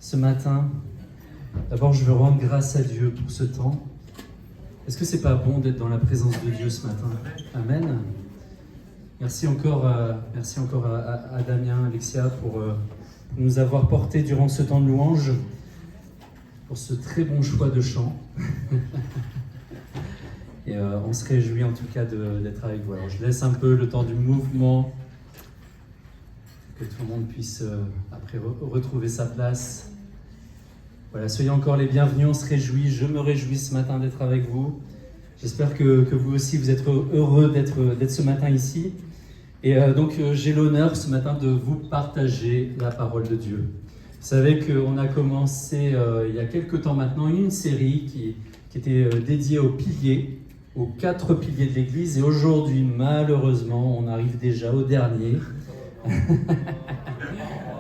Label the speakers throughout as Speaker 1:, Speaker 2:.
Speaker 1: ce matin. D'abord, je veux rendre grâce à Dieu pour ce temps. Est-ce que c'est pas bon d'être dans la présence de Dieu ce matin? Amen. Merci encore à Damien, Alexia pour nous avoir portés durant ce temps de louange, pour ce très bon choix de chant. Et on se réjouit en tout cas d'être avec vous. Alors je laisse un peu le temps du mouvement, que tout le monde puisse après retrouver sa place. Voilà, soyez encore les bienvenus, on se réjouit, je me réjouis ce matin d'être avec vous. J'espère que vous aussi vous êtes heureux d'être ce matin ici. Et donc j'ai l'honneur ce matin de vous partager la parole de Dieu. Vous savez qu'on a commencé il y a quelques temps maintenant une série qui était dédiée aux piliers, aux 4 piliers de l'Église. Et aujourd'hui, malheureusement, on arrive déjà au dernier.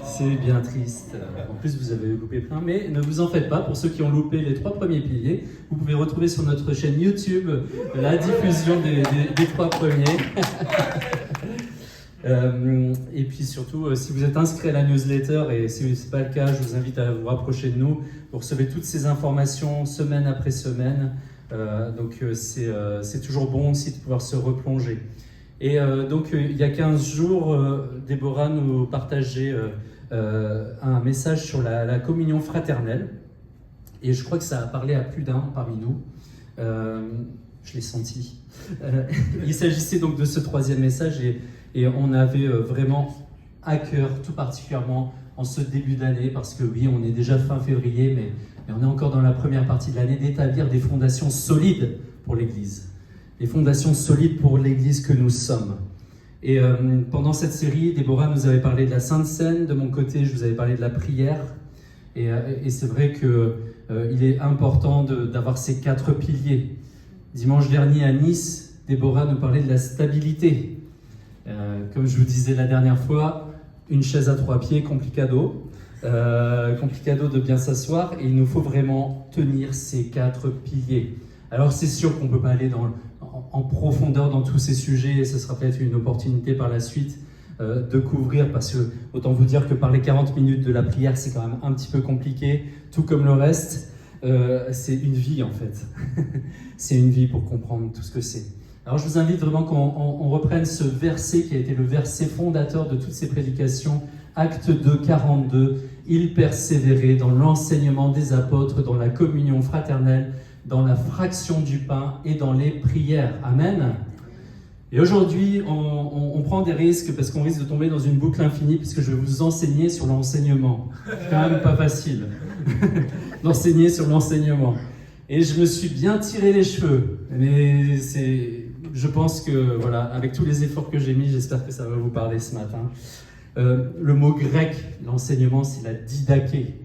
Speaker 1: C'est bien triste. En plus, vous avez loupé plein. Mais ne vous en faites pas. Pour ceux qui ont loupé les 3 premiers piliers, vous pouvez retrouver sur notre chaîne YouTube la diffusion des 3 premiers. Et puis surtout, si vous êtes inscrit à la newsletter, et si ce n'est pas le cas, je vous invite à vous rapprocher de nous. Vous recevez toutes ces informations semaine après semaine. Donc c'est toujours bon aussi de pouvoir se replonger. Et donc il y a 15 jours, Déborah nous partageait un message sur la communion fraternelle. Et je crois que ça a parlé à plus d'un parmi nous. Je l'ai senti. Il s'agissait donc de ce 3e message et on avait vraiment à cœur, tout particulièrement en ce début d'année, parce que oui, on est déjà fin février, mais on est encore dans la première partie de l'année, d'établir des fondations solides pour l'Église. Des fondations solides pour l'Église que nous sommes. Et pendant cette série, Déborah nous avait parlé de la Sainte Seine. De mon côté, je vous avais parlé de la prière. Et c'est vrai qu'il est important d'avoir ces 4 piliers. Dimanche dernier à Nice, Déborah nous parlait de la stabilité. Comme je vous disais la dernière fois, une chaise à 3 pieds, complicado. Complicado de bien s'asseoir, et il nous faut vraiment tenir ces 4 piliers. Alors c'est sûr qu'on ne peut pas aller en profondeur dans tous ces sujets, et ce sera peut-être une opportunité par la suite de couvrir, parce que autant vous dire que par les 40 minutes de la prière, c'est quand même un petit peu compliqué, tout comme le reste. C'est une vie en fait. C'est une vie pour comprendre tout ce que c'est. Alors je vous invite vraiment qu'on reprenne ce verset qui a été le verset fondateur de toutes ces prédications, Acte 2, 42. Il persévérait dans l'enseignement des apôtres, dans la communion fraternelle, dans la fraction du pain et dans les prières. Amen. Et aujourd'hui, on prend des risques parce qu'on risque de tomber dans une boucle infinie, puisque je vais vous enseigner sur l'enseignement. C'est quand même pas facile d'enseigner sur l'enseignement. Et je me suis bien tiré les cheveux, mais je pense que, voilà, avec tous les efforts que j'ai mis, j'espère que ça va vous parler ce matin. Le mot grec, l'enseignement, c'est la didaké.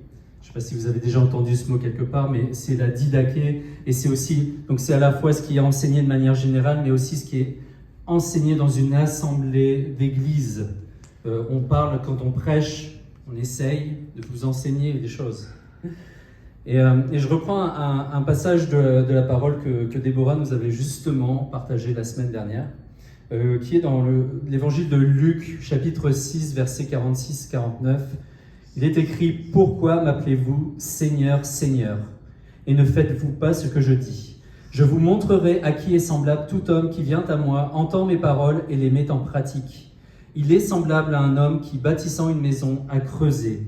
Speaker 1: Je ne sais pas si vous avez déjà entendu ce mot quelque part, mais c'est la didaké, et c'est aussi, donc c'est à la fois ce qui est enseigné de manière générale, mais aussi ce qui est enseigné dans une assemblée d'église. On parle, quand on prêche, on essaye de vous enseigner des choses. Et je reprends un passage de la parole que Déborah nous avait justement partagé la semaine dernière, qui est dans l'évangile de Luc, chapitre 6, versets 46-49. Il est écrit « Pourquoi m'appelez-vous Seigneur, Seigneur, et ne faites-vous pas ce que je dis ? Je vous montrerai à qui est semblable tout homme qui vient à moi, entend mes paroles et les met en pratique. Il est semblable à un homme qui, bâtissant une maison, a creusé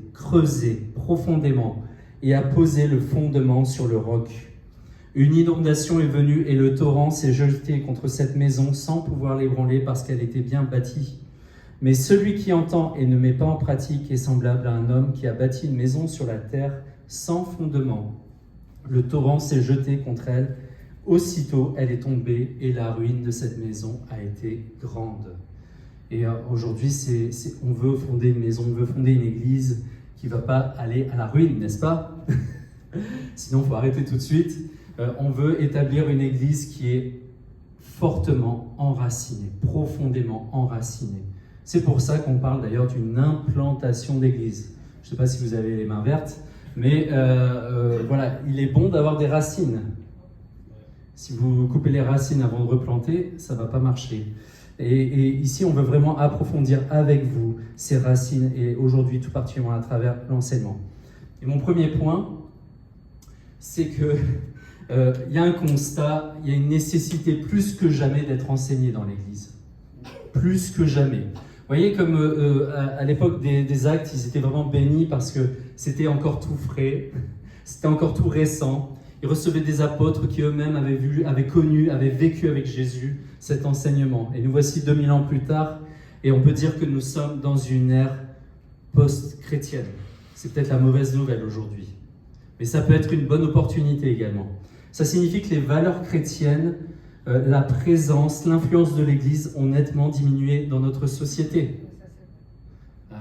Speaker 1: profondément, et a posé le fondement sur le roc. Une inondation est venue et le torrent s'est jeté contre cette maison sans pouvoir l'ébranler parce qu'elle était bien bâtie. Mais celui qui entend et ne met pas en pratique est semblable à un homme qui a bâti une maison sur la terre sans fondement. Le torrent s'est jeté contre elle. Aussitôt, elle est tombée et la ruine de cette maison a été grande. Et aujourd'hui, on veut fonder une maison, on veut fonder une église qui ne va pas aller à la ruine, n'est-ce pas? Sinon, il faut arrêter tout de suite. On veut établir une église qui est fortement enracinée, profondément enracinée. C'est pour ça qu'on parle d'ailleurs d'une implantation d'église. Je ne sais pas si vous avez les mains vertes, mais voilà, il est bon d'avoir des racines. Si vous coupez les racines avant de replanter, ça ne va pas marcher. Et ici, on veut vraiment approfondir avec vous ces racines, et aujourd'hui tout particulièrement à travers l'enseignement. Et mon premier point, c'est que il y a un constat, il y a une nécessité plus que jamais d'être enseigné dans l'Église. Plus que jamais. Vous voyez, comme à l'époque des Actes, ils étaient vraiment bénis parce que c'était encore tout frais, c'était encore tout récent. Ils recevaient des apôtres qui eux-mêmes avaient connu, avaient vécu avec Jésus cet enseignement. Et nous voici 2000 ans plus tard, et on peut dire que nous sommes dans une ère post-chrétienne. C'est peut-être la mauvaise nouvelle aujourd'hui. Mais ça peut être une bonne opportunité également. Ça signifie que les valeurs chrétiennes, la présence, l'influence de l'Église ont nettement diminué dans notre société.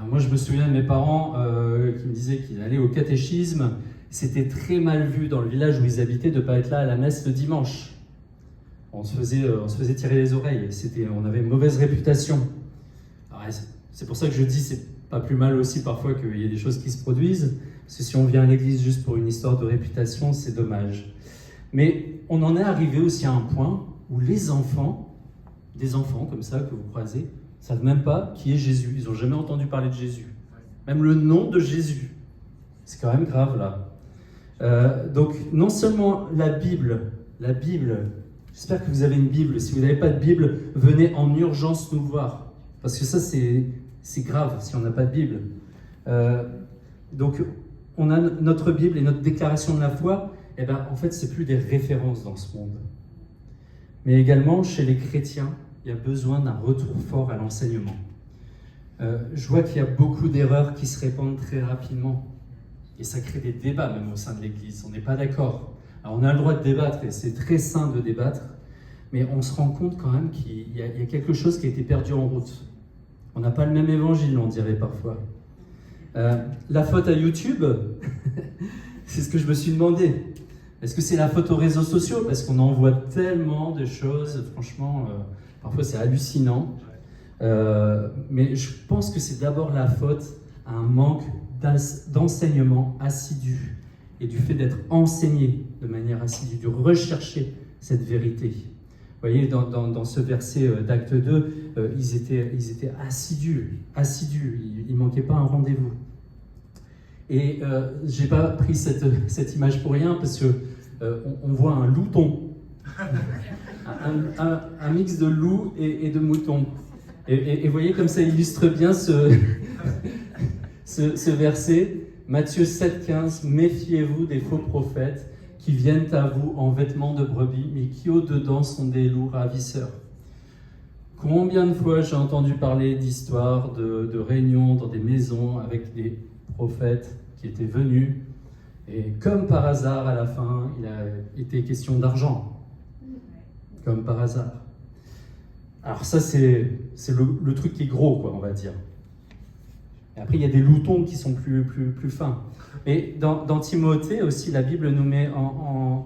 Speaker 1: Moi, je me souviens de mes parents qui me disaient qu'ils allaient au catéchisme. C'était très mal vu dans le village où ils habitaient de ne pas être là à la messe le dimanche. On se faisait tirer les oreilles. On avait une mauvaise réputation. Alors, c'est pour ça que je dis c'est pas plus mal aussi parfois qu'il y ait des choses qui se produisent. Parce que si on vient à l'église juste pour une histoire de réputation, c'est dommage. Mais on en est arrivé aussi à un point où les enfants, des enfants comme ça que vous croisez, ne savent même pas qui est Jésus. Ils n'ont jamais entendu parler de Jésus. Même le nom de Jésus. C'est quand même grave là. Donc non seulement la Bible, j'espère que vous avez une Bible. Si vous n'avez pas de Bible, venez en urgence nous voir. Parce que ça c'est grave si on n'a pas de Bible. Donc on a notre Bible et notre déclaration de la foi. Eh bien, en fait, c'est plus des références dans ce monde. Mais également, chez les chrétiens, il y a besoin d'un retour fort à l'enseignement. Je vois qu'il y a beaucoup d'erreurs qui se répandent très rapidement. Et ça crée des débats même au sein de l'Église. On n'est pas d'accord. Alors, on a le droit de débattre et c'est très sain de débattre. Mais on se rend compte quand même qu'il y a quelque chose qui a été perdu en route. On n'a pas le même évangile, on dirait parfois. La faute à YouTube, c'est ce que je me suis demandé. Est-ce que c'est la faute aux réseaux sociaux? Parce qu'on en voit tellement de choses, franchement, parfois c'est hallucinant. Mais je pense que c'est d'abord la faute à un manque d'enseignement assidu et du fait d'être enseigné de manière assidue, de rechercher cette vérité. Vous voyez, dans ce verset d'Acte 2, ils étaient assidus, ils ne manquaient pas un rendez-vous. Et je n'ai pas pris cette image pour rien, parce qu'on voit un louton, un mix de loup et de mouton. Et vous voyez comme ça illustre bien ce verset, Matthieu 7,15, « Méfiez-vous des faux prophètes qui viennent à vous en vêtements de brebis, mais qui au-dedans sont des loups ravisseurs. » Combien de fois j'ai entendu parler d'histoires, de réunions dans des maisons avec des prophètes qui étaient venus, et comme par hasard, à la fin, il a été question d'argent. Comme par hasard. Alors ça, c'est le truc qui est gros, quoi, on va dire. Et après, il y a des loutons qui sont plus fins. Et dans Timothée aussi, la Bible nous met en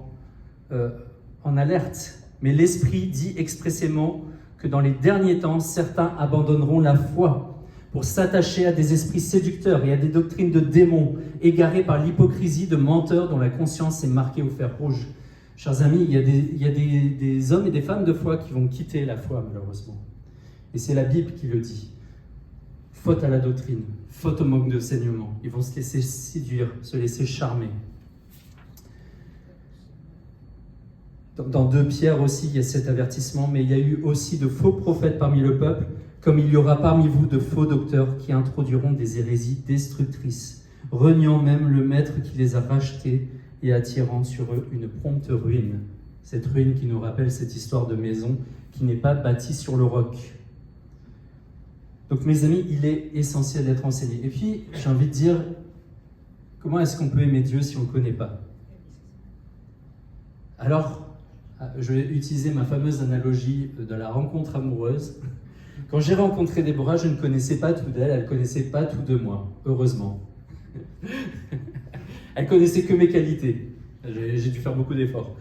Speaker 1: alerte. Mais l'Esprit dit expressément que dans les derniers temps, certains abandonneront la foi pour s'attacher à des esprits séducteurs et à des doctrines de démons, égarés par l'hypocrisie de menteurs dont la conscience est marquée au fer rouge. Chers amis, il y a des hommes et des femmes de foi qui vont quitter la foi, malheureusement. Et c'est la Bible qui le dit. Faute à la doctrine, faute au manque d'enseignement. Ils vont se laisser séduire, se laisser charmer. Dans 2 Pierre aussi, il y a cet avertissement, mais il y a eu aussi de faux prophètes parmi le peuple, comme il y aura parmi vous de faux docteurs qui introduiront des hérésies destructrices, reniant même le maître qui les a rachetés et attirant sur eux une prompte ruine. Cette ruine qui nous rappelle cette histoire de maison qui n'est pas bâtie sur le roc. Donc mes amis, il est essentiel d'être enseigné. Et puis, j'ai envie de dire, comment est-ce qu'on peut aimer Dieu si on ne le connaît pas? Alors, je vais utiliser ma fameuse analogie de la rencontre amoureuse. Quand j'ai rencontré Déborah, je ne connaissais pas tout d'elle, elle ne connaissait pas tout de moi, heureusement. Elle connaissait que mes qualités. J'ai dû faire beaucoup d'efforts.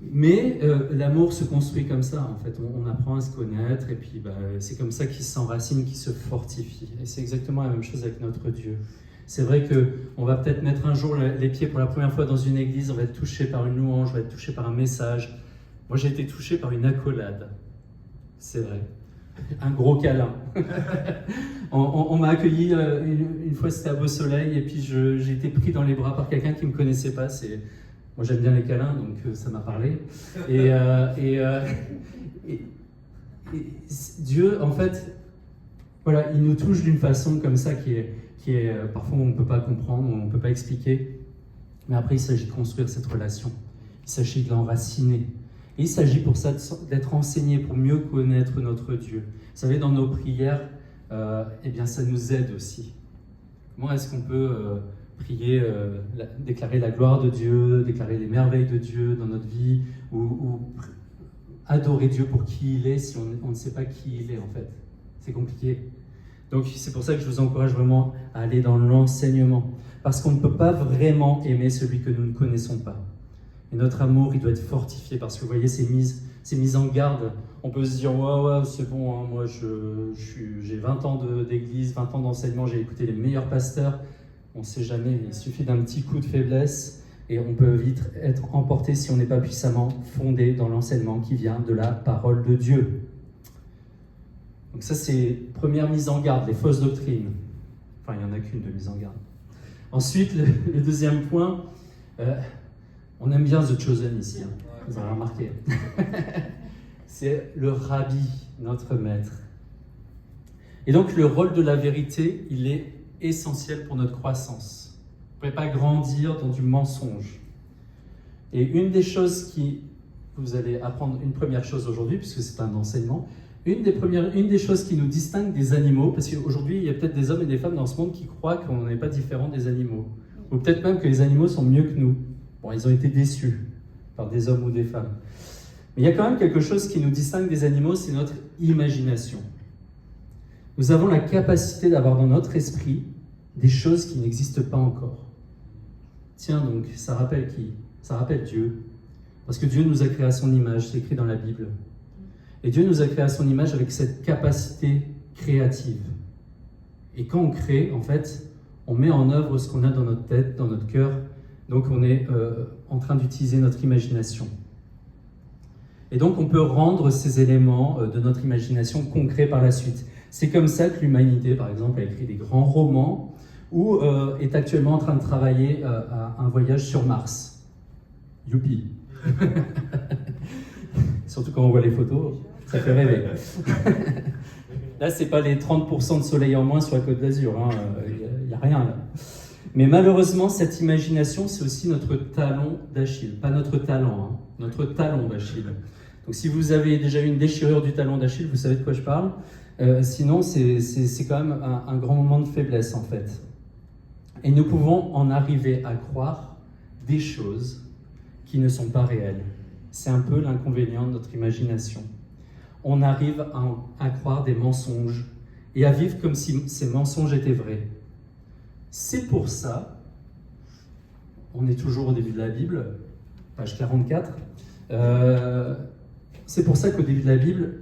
Speaker 1: Mais l'amour se construit comme ça, en fait. On apprend à se connaître, et puis c'est comme ça qu'il s'enracine, qu'il se fortifie. Et c'est exactement la même chose avec notre Dieu. C'est vrai qu'on va peut-être mettre un jour les pieds pour la première fois dans une église, on va être touché par une louange, on va être touché par un message. Moi, j'ai été touché par une accolade. C'est vrai. Un gros câlin. On m'a accueilli une fois, c'était à Beau Soleil, et puis j'ai été pris dans les bras par quelqu'un qui ne me connaissait pas. Moi, j'aime bien les câlins, donc ça m'a parlé. Et Dieu, en fait, voilà, il nous touche d'une façon comme ça qui est parfois on ne peut pas comprendre, on ne peut pas expliquer. Mais après, il s'agit de construire cette relation. Il s'agit de l'enraciner. Et il s'agit pour ça d'être enseigné pour mieux connaître notre Dieu. Vous savez, dans nos prières, eh bien, ça nous aide aussi. Comment est-ce qu'on peut prier, déclarer la gloire de Dieu, déclarer les merveilles de Dieu dans notre vie, ou adorer Dieu pour qui il est si on ne sait pas qui il est en fait. C'est compliqué. Donc c'est pour ça que je vous encourage vraiment à aller dans l'enseignement. Parce qu'on ne peut pas vraiment aimer celui que nous ne connaissons pas. Et notre amour, il doit être fortifié parce que vous voyez ces mises en garde. On peut se dire, ouais, c'est bon, hein, moi j'ai 20 ans d'église, 20 ans d'enseignement, j'ai écouté les meilleurs pasteurs. On ne sait jamais, il suffit d'un petit coup de faiblesse et on peut vite être emporté si on n'est pas puissamment fondé dans l'enseignement qui vient de la parole de Dieu. Donc ça, c'est première mise en garde, les fausses doctrines. Enfin, il n'y en a qu'une de mise en garde. Ensuite, le deuxième point, on aime bien The Chosen ici, hein, vous avez remarqué. C'est le rabbi, notre maître. Et donc, le rôle de la vérité, il est essentiel pour notre croissance. Vous ne pouvez pas grandir dans du mensonge. Et une des choses vous allez apprendre une première chose aujourd'hui, puisque c'est un enseignement, une des choses qui nous distingue des animaux, parce qu'aujourd'hui, il y a peut-être des hommes et des femmes dans ce monde qui croient qu'on n'est pas différent des animaux. Ou peut-être même que les animaux sont mieux que nous. Bon, ils ont été déçus par des hommes ou des femmes. Mais il y a quand même quelque chose qui nous distingue des animaux, c'est notre imagination. Nous avons la capacité d'avoir dans notre esprit des choses qui n'existent pas encore. Tiens donc, ça rappelle qui? Ça rappelle Dieu. Parce que Dieu nous a créés à son image, c'est écrit dans la Bible. Et Dieu nous a créés à son image avec cette capacité créative. Et quand on crée, en fait, on met en œuvre ce qu'on a dans notre tête, dans notre cœur. Donc on est en train d'utiliser notre imagination. Et donc on peut rendre ces éléments de notre imagination concrets par la suite. C'est comme ça que l'humanité, par exemple, a écrit des grands romans ou est actuellement en train de travailler à un voyage sur Mars. Youpi. Surtout quand on voit les photos, ça fait rêver. Là, c'est pas les 30% de soleil en moins sur la Côte d'Azur, il n'y a rien là. Mais malheureusement, cette imagination, c'est aussi notre talon d'Achille. Pas notre talent, hein, notre talon d'Achille. Donc si vous avez déjà eu une déchirure du talon d'Achille, vous savez de quoi je parle. Sinon, c'est quand même un grand moment de faiblesse, en fait. Et nous pouvons en arriver à croire des choses qui ne sont pas réelles. C'est un peu l'inconvénient de notre imagination. On arrive à croire des mensonges et à vivre comme si ces mensonges étaient vrais. C'est pour ça, on est toujours au début de la Bible, page 44, c'est pour ça qu'au début de la Bible,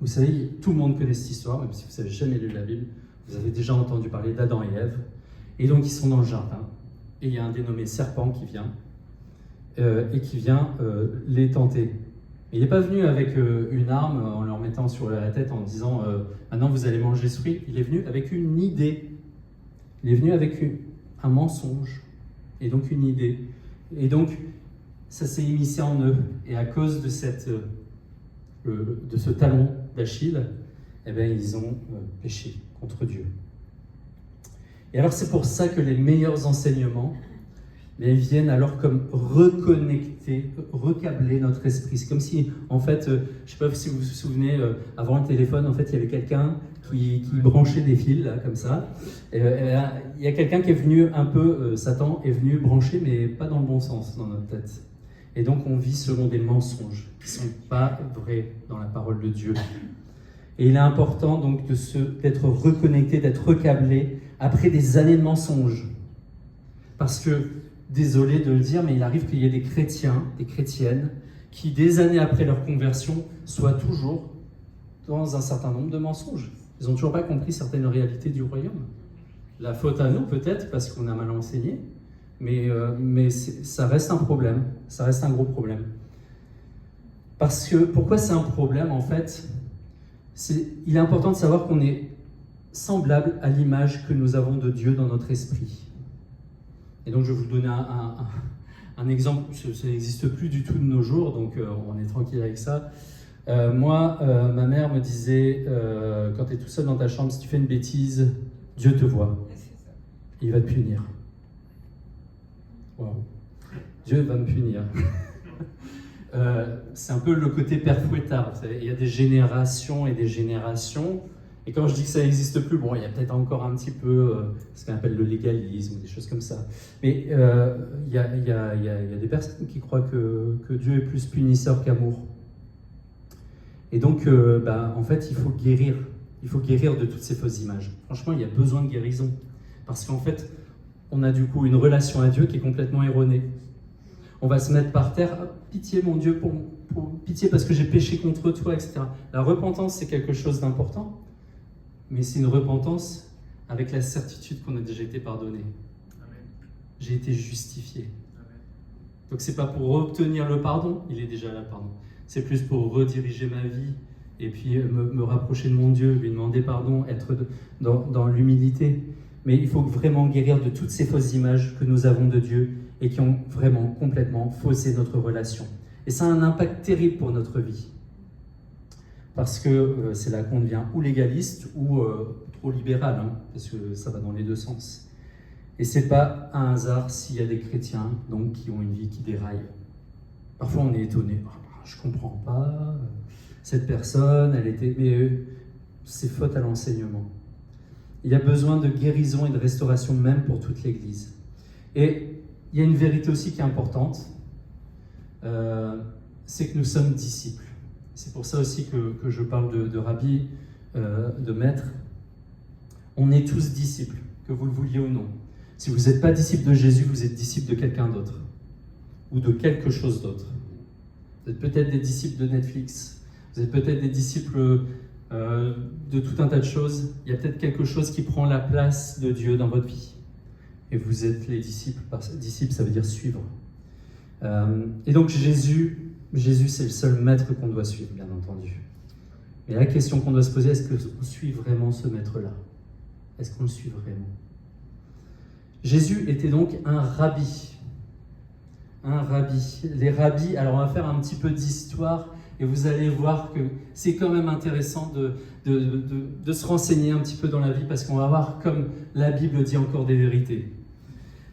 Speaker 1: vous savez, tout le monde connaît cette histoire, même si vous n'avez jamais lu la Bible, vous avez déjà entendu parler d'Adam et Ève, et donc ils sont dans le jardin, et il y a un dénommé serpent qui vient, et qui vient les tenter. Il n'est pas venu avec une arme en leur mettant sur la tête en disant maintenant vous allez manger ce fruit, il est venu avec une idée. Il est venu avec un mensonge, et donc une idée. Et donc, ça s'est immiscé en eux. Et à cause de ce talon d'Achille, eh bien, ils ont péché contre Dieu. Et alors, c'est pour ça que les meilleurs enseignements ils viennent alors comme reconnecter, recabler notre esprit. C'est comme si, en fait, je ne sais pas si vous vous souvenez, avant le téléphone, en fait, il y avait quelqu'un qui branchait des fils, là, comme ça. Il y a quelqu'un qui est venu un peu, Satan est venu brancher, mais pas dans le bon sens, dans notre tête. Et donc, on vit selon des mensonges qui ne sont pas vrais dans la parole de Dieu. Et il est important, donc, d'être reconnecté, d'être recablé après des années de mensonges. Parce que, désolé de le dire, mais il arrive qu'il y ait des chrétiens, des chrétiennes, qui, des années après leur conversion, soient toujours dans un certain nombre de mensonges. Ils n'ont toujours pas compris certaines réalités du royaume. La faute à nous, peut-être, parce qu'on a mal enseigné, mais ça reste un problème, ça reste un gros problème. Parce que, pourquoi c'est un problème, en fait? Il est important de savoir qu'on est semblable à l'image que nous avons de Dieu dans notre esprit. Et donc je vais vous donner un exemple, ça n'existe plus du tout de nos jours, donc on est tranquille avec ça. Ma mère me disait, quand tu es tout seul dans ta chambre, si tu fais une bêtise, Dieu te voit. Il va te punir. Wow. Dieu va me punir. C'est un peu le côté père fouettard. Vous savez, il y a des générations et des générations. Et quand je dis que ça n'existe plus, bon, il y a peut-être encore un petit peu ce qu'on appelle le légalisme, des choses comme ça. Mais il y a des personnes qui croient que Dieu est plus punisseur qu'amour. Et donc, en fait, il faut guérir. Il faut guérir de toutes ces fausses images. Franchement, il y a besoin de guérison. Parce qu'en fait, on a du coup une relation à Dieu qui est complètement erronée. On va se mettre par terre, ah, pitié mon Dieu, pitié parce que j'ai péché contre toi, etc. La repentance, c'est quelque chose d'important, mais c'est une repentance avec la certitude qu'on a déjà été pardonné. Amen. J'ai été justifié. Amen. Donc c'est pas pour obtenir le pardon, il est déjà là, pardon. C'est plus pour rediriger ma vie et puis me rapprocher de mon Dieu, lui demander pardon, être dans l'humilité. Mais il faut vraiment guérir de toutes ces fausses images que nous avons de Dieu et qui ont vraiment complètement faussé notre relation. Et ça a un impact terrible pour notre vie. Parce que c'est là qu'on devient ou légaliste ou trop libéral, hein, parce que ça va dans les deux sens. Et c'est pas un hasard s'il y a des chrétiens donc, qui ont une vie qui déraille. Parfois on est étonné, oh, je comprends pas, cette personne, elle était... Mais c'est faute à l'enseignement. Il y a besoin de guérison et de restauration même pour toute l'Église. Et il y a une vérité aussi qui est importante, c'est que nous sommes disciples. C'est pour ça aussi que je parle de rabbi, de maître. On est tous disciples, que vous le vouliez ou non. Si vous n'êtes pas disciple de Jésus, vous êtes disciple de quelqu'un d'autre, ou de quelque chose d'autre. Vous êtes peut-être des disciples de Netflix, vous êtes peut-être des disciples de tout un tas de choses. Il y a peut-être quelque chose qui prend la place de Dieu dans votre vie. Et vous êtes les disciples. Disciples, ça veut dire suivre. Et donc Jésus, c'est le seul maître qu'on doit suivre, bien entendu. Mais la question qu'on doit se poser, est-ce qu'on suit vraiment ce maître-là? Est-ce qu'on le suit vraiment? Jésus était donc un rabbi. Un rabbi. Les rabbis, alors on va faire un petit peu d'histoire et vous allez voir que c'est quand même intéressant de se renseigner un petit peu dans la vie parce qu'on va voir comme la Bible dit encore des vérités.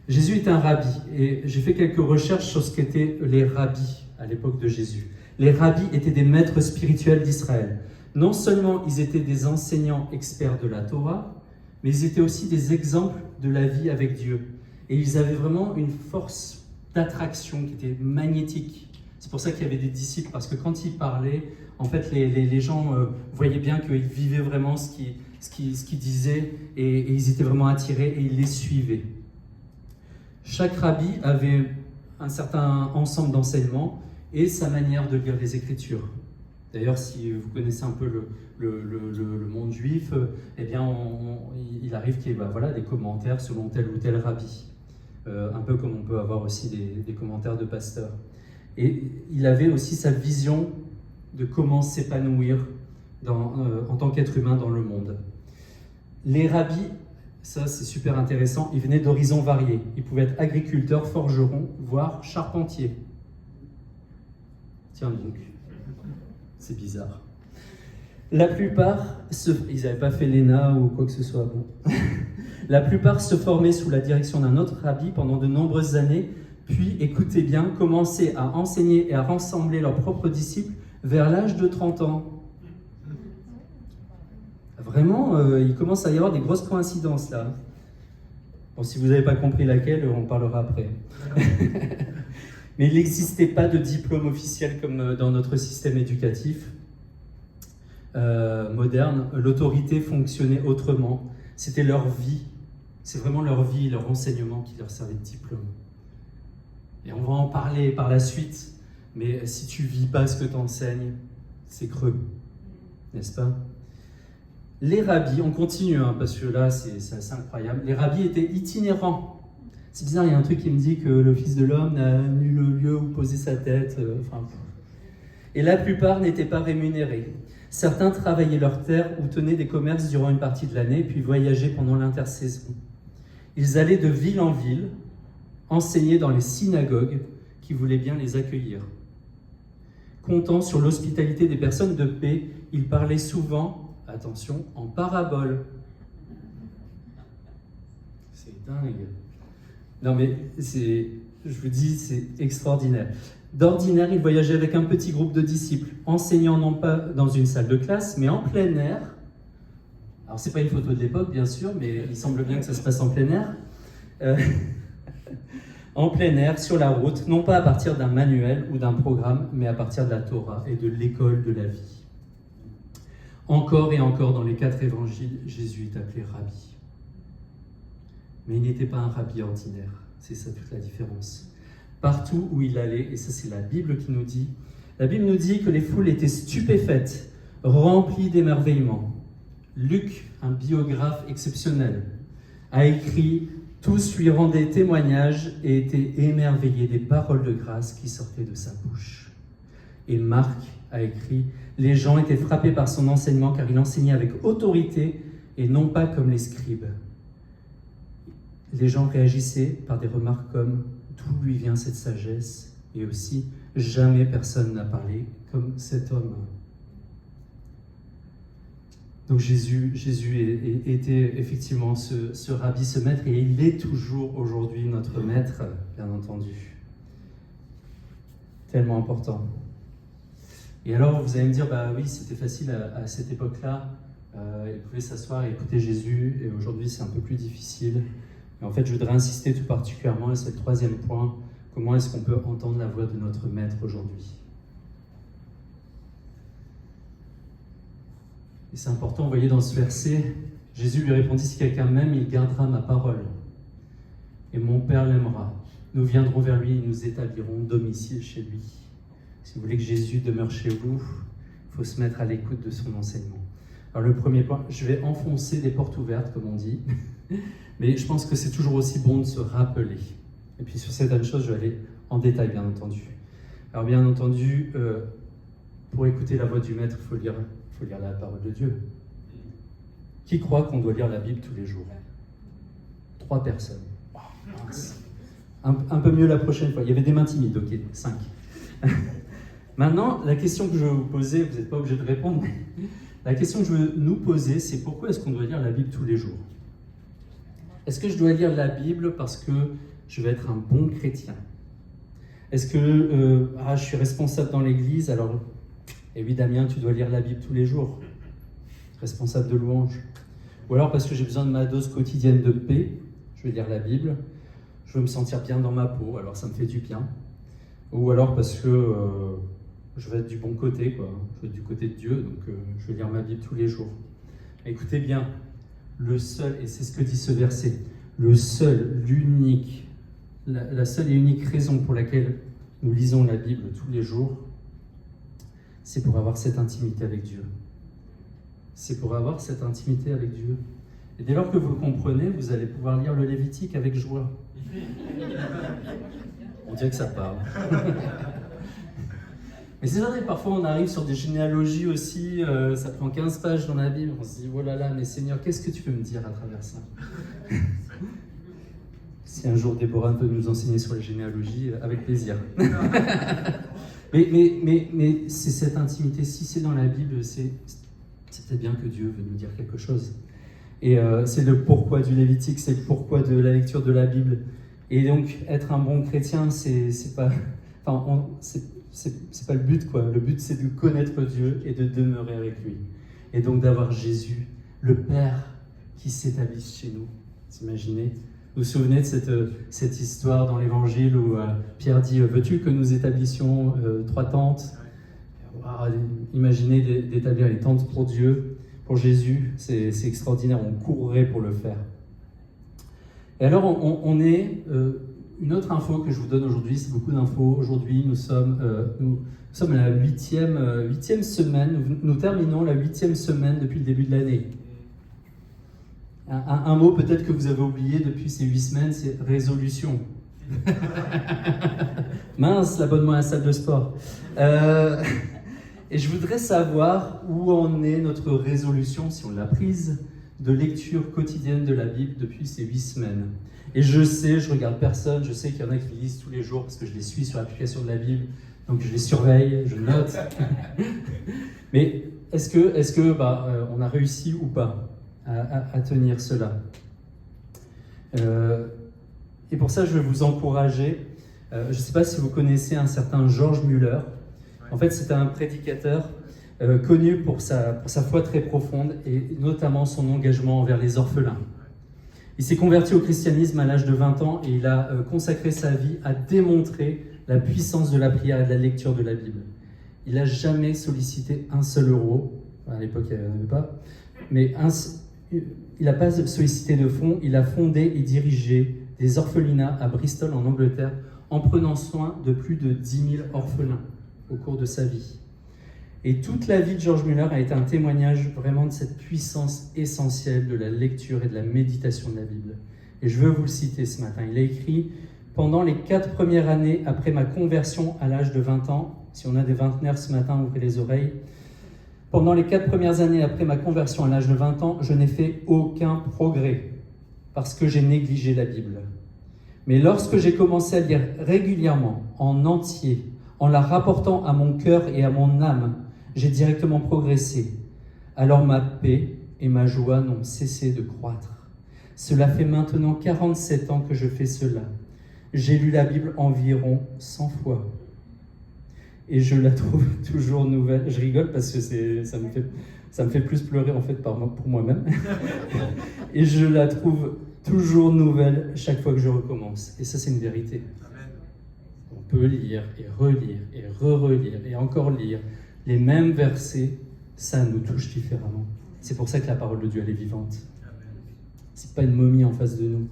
Speaker 1: Jésus est un rabbi et j'ai fait quelques recherches sur ce qu'étaient les rabbis à l'époque de Jésus. Les rabbis étaient des maîtres spirituels d'Israël. Non seulement ils étaient des enseignants experts de la Torah, mais ils étaient aussi des exemples de la vie avec Dieu. Et ils avaient vraiment une force d'attraction qui était magnétique. C'est pour ça qu'il y avait des disciples, parce que quand ils parlaient, en fait, les gens voyaient bien qu'ils vivaient vraiment ce qu'ils disaient, et ils étaient vraiment attirés, et ils les suivaient. Chaque rabbi avait un certain ensemble d'enseignements, et sa manière de lire les Écritures. D'ailleurs, si vous connaissez un peu le monde juif, eh bien, il arrive qu'il y ait des commentaires selon tel ou tel rabbi. Un peu comme on peut avoir aussi des commentaires de pasteurs. Et il avait aussi sa vision de comment s'épanouir en tant qu'être humain dans le monde. Les rabbis, ça c'est super intéressant, ils venaient d'horizons variés. Ils pouvaient être agriculteurs, forgerons, voire charpentiers. Tiens donc, c'est bizarre. La plupart, ils n'avaient pas fait l'ENA ou quoi que ce soit. Bon. La plupart se formaient sous la direction d'un autre rabbi pendant de nombreuses années, puis, écoutez bien, commençaient à enseigner et à rassembler leurs propres disciples vers l'âge de 30 ans. Vraiment, il commence à y avoir des grosses coïncidences là. Bon, si vous n'avez pas compris laquelle, on parlera après. Mais il n'existait pas de diplôme officiel comme dans notre système éducatif moderne. L'autorité fonctionnait autrement. C'était leur vie. C'est vraiment leur vie, leur enseignement qui leur servait de diplôme. Et on va en parler par la suite, mais si tu ne vis pas ce que tu enseignes, c'est creux, n'est-ce pas? Les rabbis, on continue, hein, parce que là, c'est assez incroyable. Les rabbis étaient itinérants. C'est bizarre, il y a un truc qui me dit que le Fils de l'homme n'a nul lieu où poser sa tête. Et la plupart n'étaient pas rémunérés. Certains travaillaient leurs terres ou tenaient des commerces durant une partie de l'année, puis voyageaient pendant l'intersaison. Ils allaient de ville en ville, enseigner dans les synagogues qui voulaient bien les accueillir. Comptant sur l'hospitalité des personnes de paix, ils parlaient souvent, attention, en paraboles. C'est dingue. Non mais, je vous dis, c'est extraordinaire. D'ordinaire, ils voyageaient avec un petit groupe de disciples, enseignant non pas dans une salle de classe, mais en plein air. Alors, c'est pas une photo de l'époque, bien sûr, mais il semble bien que ça se passe en plein air. En plein air, sur la route, non pas à partir d'un manuel ou d'un programme, mais à partir de la Torah et de l'école de la vie. Encore et encore, dans les 4 évangiles, Jésus est appelé rabbi. Mais il n'était pas un rabbi ordinaire, c'est ça toute la différence. Partout où il allait, et ça c'est la Bible qui nous dit, la Bible nous dit que les foules étaient stupéfaites, remplies d'émerveillement. Luc, un biographe exceptionnel, a écrit « Tous lui rendaient témoignage et étaient émerveillés des paroles de grâce qui sortaient de sa bouche. » Et Marc a écrit « Les gens étaient frappés par son enseignement car il enseignait avec autorité et non pas comme les scribes. » Les gens réagissaient par des remarques comme « D'où lui vient cette sagesse ?» et aussi « Jamais personne n'a parlé comme cet homme. » Donc Jésus était effectivement ce rabbi, ce maître, et il est toujours aujourd'hui notre maître, bien entendu. Tellement important. Et alors vous allez me dire, bah oui, c'était facile à cette époque-là, il pouvait s'asseoir et écouter Jésus, et aujourd'hui c'est un peu plus difficile. Et en fait, je voudrais insister tout particulièrement, et c'est le 3e point, comment est-ce qu'on peut entendre la voix de notre maître aujourd'hui? Et c'est important, vous voyez, dans ce verset, Jésus lui répondit, si quelqu'un m'aime, il gardera ma parole. Et mon Père l'aimera. Nous viendrons vers lui et nous établirons domicile chez lui. Si vous voulez que Jésus demeure chez vous, il faut se mettre à l'écoute de son enseignement. Alors le premier point, je vais enfoncer des portes ouvertes, comme on dit, mais je pense que c'est toujours aussi bon de se rappeler. Et puis sur certaines choses, je vais aller en détail, bien entendu. Alors bien entendu, pour écouter la voix du Maître, il faut lire la parole de Dieu. Qui croit qu'on doit lire la Bible tous les jours? 3 personnes. Un peu mieux la prochaine fois. Il y avait des mains timides, ok, 5. Maintenant, la question que je vais vous poser, vous n'êtes pas obligé de répondre, mais la question que je veux nous poser, c'est pourquoi est-ce qu'on doit lire la Bible tous les jours? Est-ce que je dois lire la Bible parce que je vais être un bon chrétien? Est-ce que je suis responsable dans l'église, alors... Et oui, Damien, tu dois lire la Bible tous les jours, responsable de louange. Ou alors parce que j'ai besoin de ma dose quotidienne de paix, je vais lire la Bible. Je veux me sentir bien dans ma peau, alors ça me fait du bien. Ou alors parce que je vais être du bon côté, quoi. Je vais être du côté de Dieu, donc je vais lire ma Bible tous les jours. Écoutez bien, le seul, et c'est ce que dit ce verset, le seul, l'unique, la seule et unique raison pour laquelle nous lisons la Bible tous les jours, c'est pour avoir cette intimité avec Dieu. C'est pour avoir cette intimité avec Dieu. Et dès lors que vous le comprenez, vous allez pouvoir lire le Lévitique avec joie. On dirait que ça parle. Mais c'est vrai, parfois on arrive sur des généalogies aussi, ça prend 15 pages dans la Bible, on se dit, oh là là, mais Seigneur, qu'est-ce que tu peux me dire à travers ça? Si un jour Déborah peut nous enseigner sur les généalogies, avec plaisir. Mais c'est cette intimité, si c'est dans la Bible, c'est peut-être bien que Dieu veut nous dire quelque chose. Et c'est le pourquoi du Lévitique, c'est le pourquoi de la lecture de la Bible. Et donc, être un bon chrétien, c'est pas le but, quoi. Le but, c'est de connaître Dieu et de demeurer avec lui. Et donc d'avoir Jésus, le Père, qui s'établisse chez nous. Vous imaginez? Vous vous souvenez de cette histoire dans l'Évangile où Pierre dit « Veux-tu que nous établissions 3 tentes ?» Imaginez d'établir les tentes pour Dieu, pour Jésus, c'est extraordinaire, on courrait pour le faire. Et alors, on est... une autre info que je vous donne aujourd'hui, c'est beaucoup d'infos. Aujourd'hui, nous sommes à la 8e semaine, nous terminons la 8e semaine depuis le début de l'année. Un mot peut-être que vous avez oublié depuis ces 8 semaines, c'est résolution. Mince, l'abonnement à la salle de sport. Et je voudrais savoir où en est notre résolution, si on l'a prise, de lecture quotidienne de la Bible depuis ces 8 semaines. Et je sais, je regarde personne, je sais qu'il y en a qui lisent tous les jours parce que je les suis sur l'application de la Bible, donc je les surveille, je note. Mais est-ce que on a réussi ou pas à tenir cela? Et pour ça, je vais vous encourager. Je ne sais pas si vous connaissez un certain George Muller. En fait, c'était un prédicateur connu pour sa foi très profonde et notamment son engagement envers les orphelins. Il s'est converti au christianisme à l'âge de 20 ans et il a consacré sa vie à démontrer la puissance de la prière et de la lecture de la Bible. Il n'a jamais sollicité un seul euro. À l'époque, il n'y en avait pas. Mais il n'a pas sollicité de fonds. Il a fondé et dirigé des orphelinats à Bristol, en Angleterre, en prenant soin de plus de 10 000 orphelins au cours de sa vie. Et toute la vie de George Muller a été un témoignage vraiment de cette puissance essentielle de la lecture et de la méditation de la Bible. Et je veux vous le citer ce matin. Il a écrit « Pendant les 4 premières années après ma conversion à l'âge de 20 ans », si on a des vingtenaires ce matin, ouvrez les oreilles. « Pendant les 4 premières années après ma conversion à l'âge de 20 ans, je n'ai fait aucun progrès parce que j'ai négligé la Bible. Mais lorsque j'ai commencé à lire régulièrement, en entier, en la rapportant à mon cœur et à mon âme, j'ai directement progressé. Alors ma paix et ma joie n'ont cessé de croître. Cela fait maintenant 47 ans que je fais cela. J'ai lu la Bible environ 100 fois. Et je la trouve toujours nouvelle. Je rigole parce que ça me fait plus pleurer en fait pour moi-même. Et je la trouve toujours nouvelle chaque fois que je recommence. Et ça, c'est une vérité. On peut lire et relire et re-relire et encore lire les mêmes versets, ça nous touche différemment. C'est pour ça que la parole de Dieu, elle est vivante. C'est pas une momie en face de nous.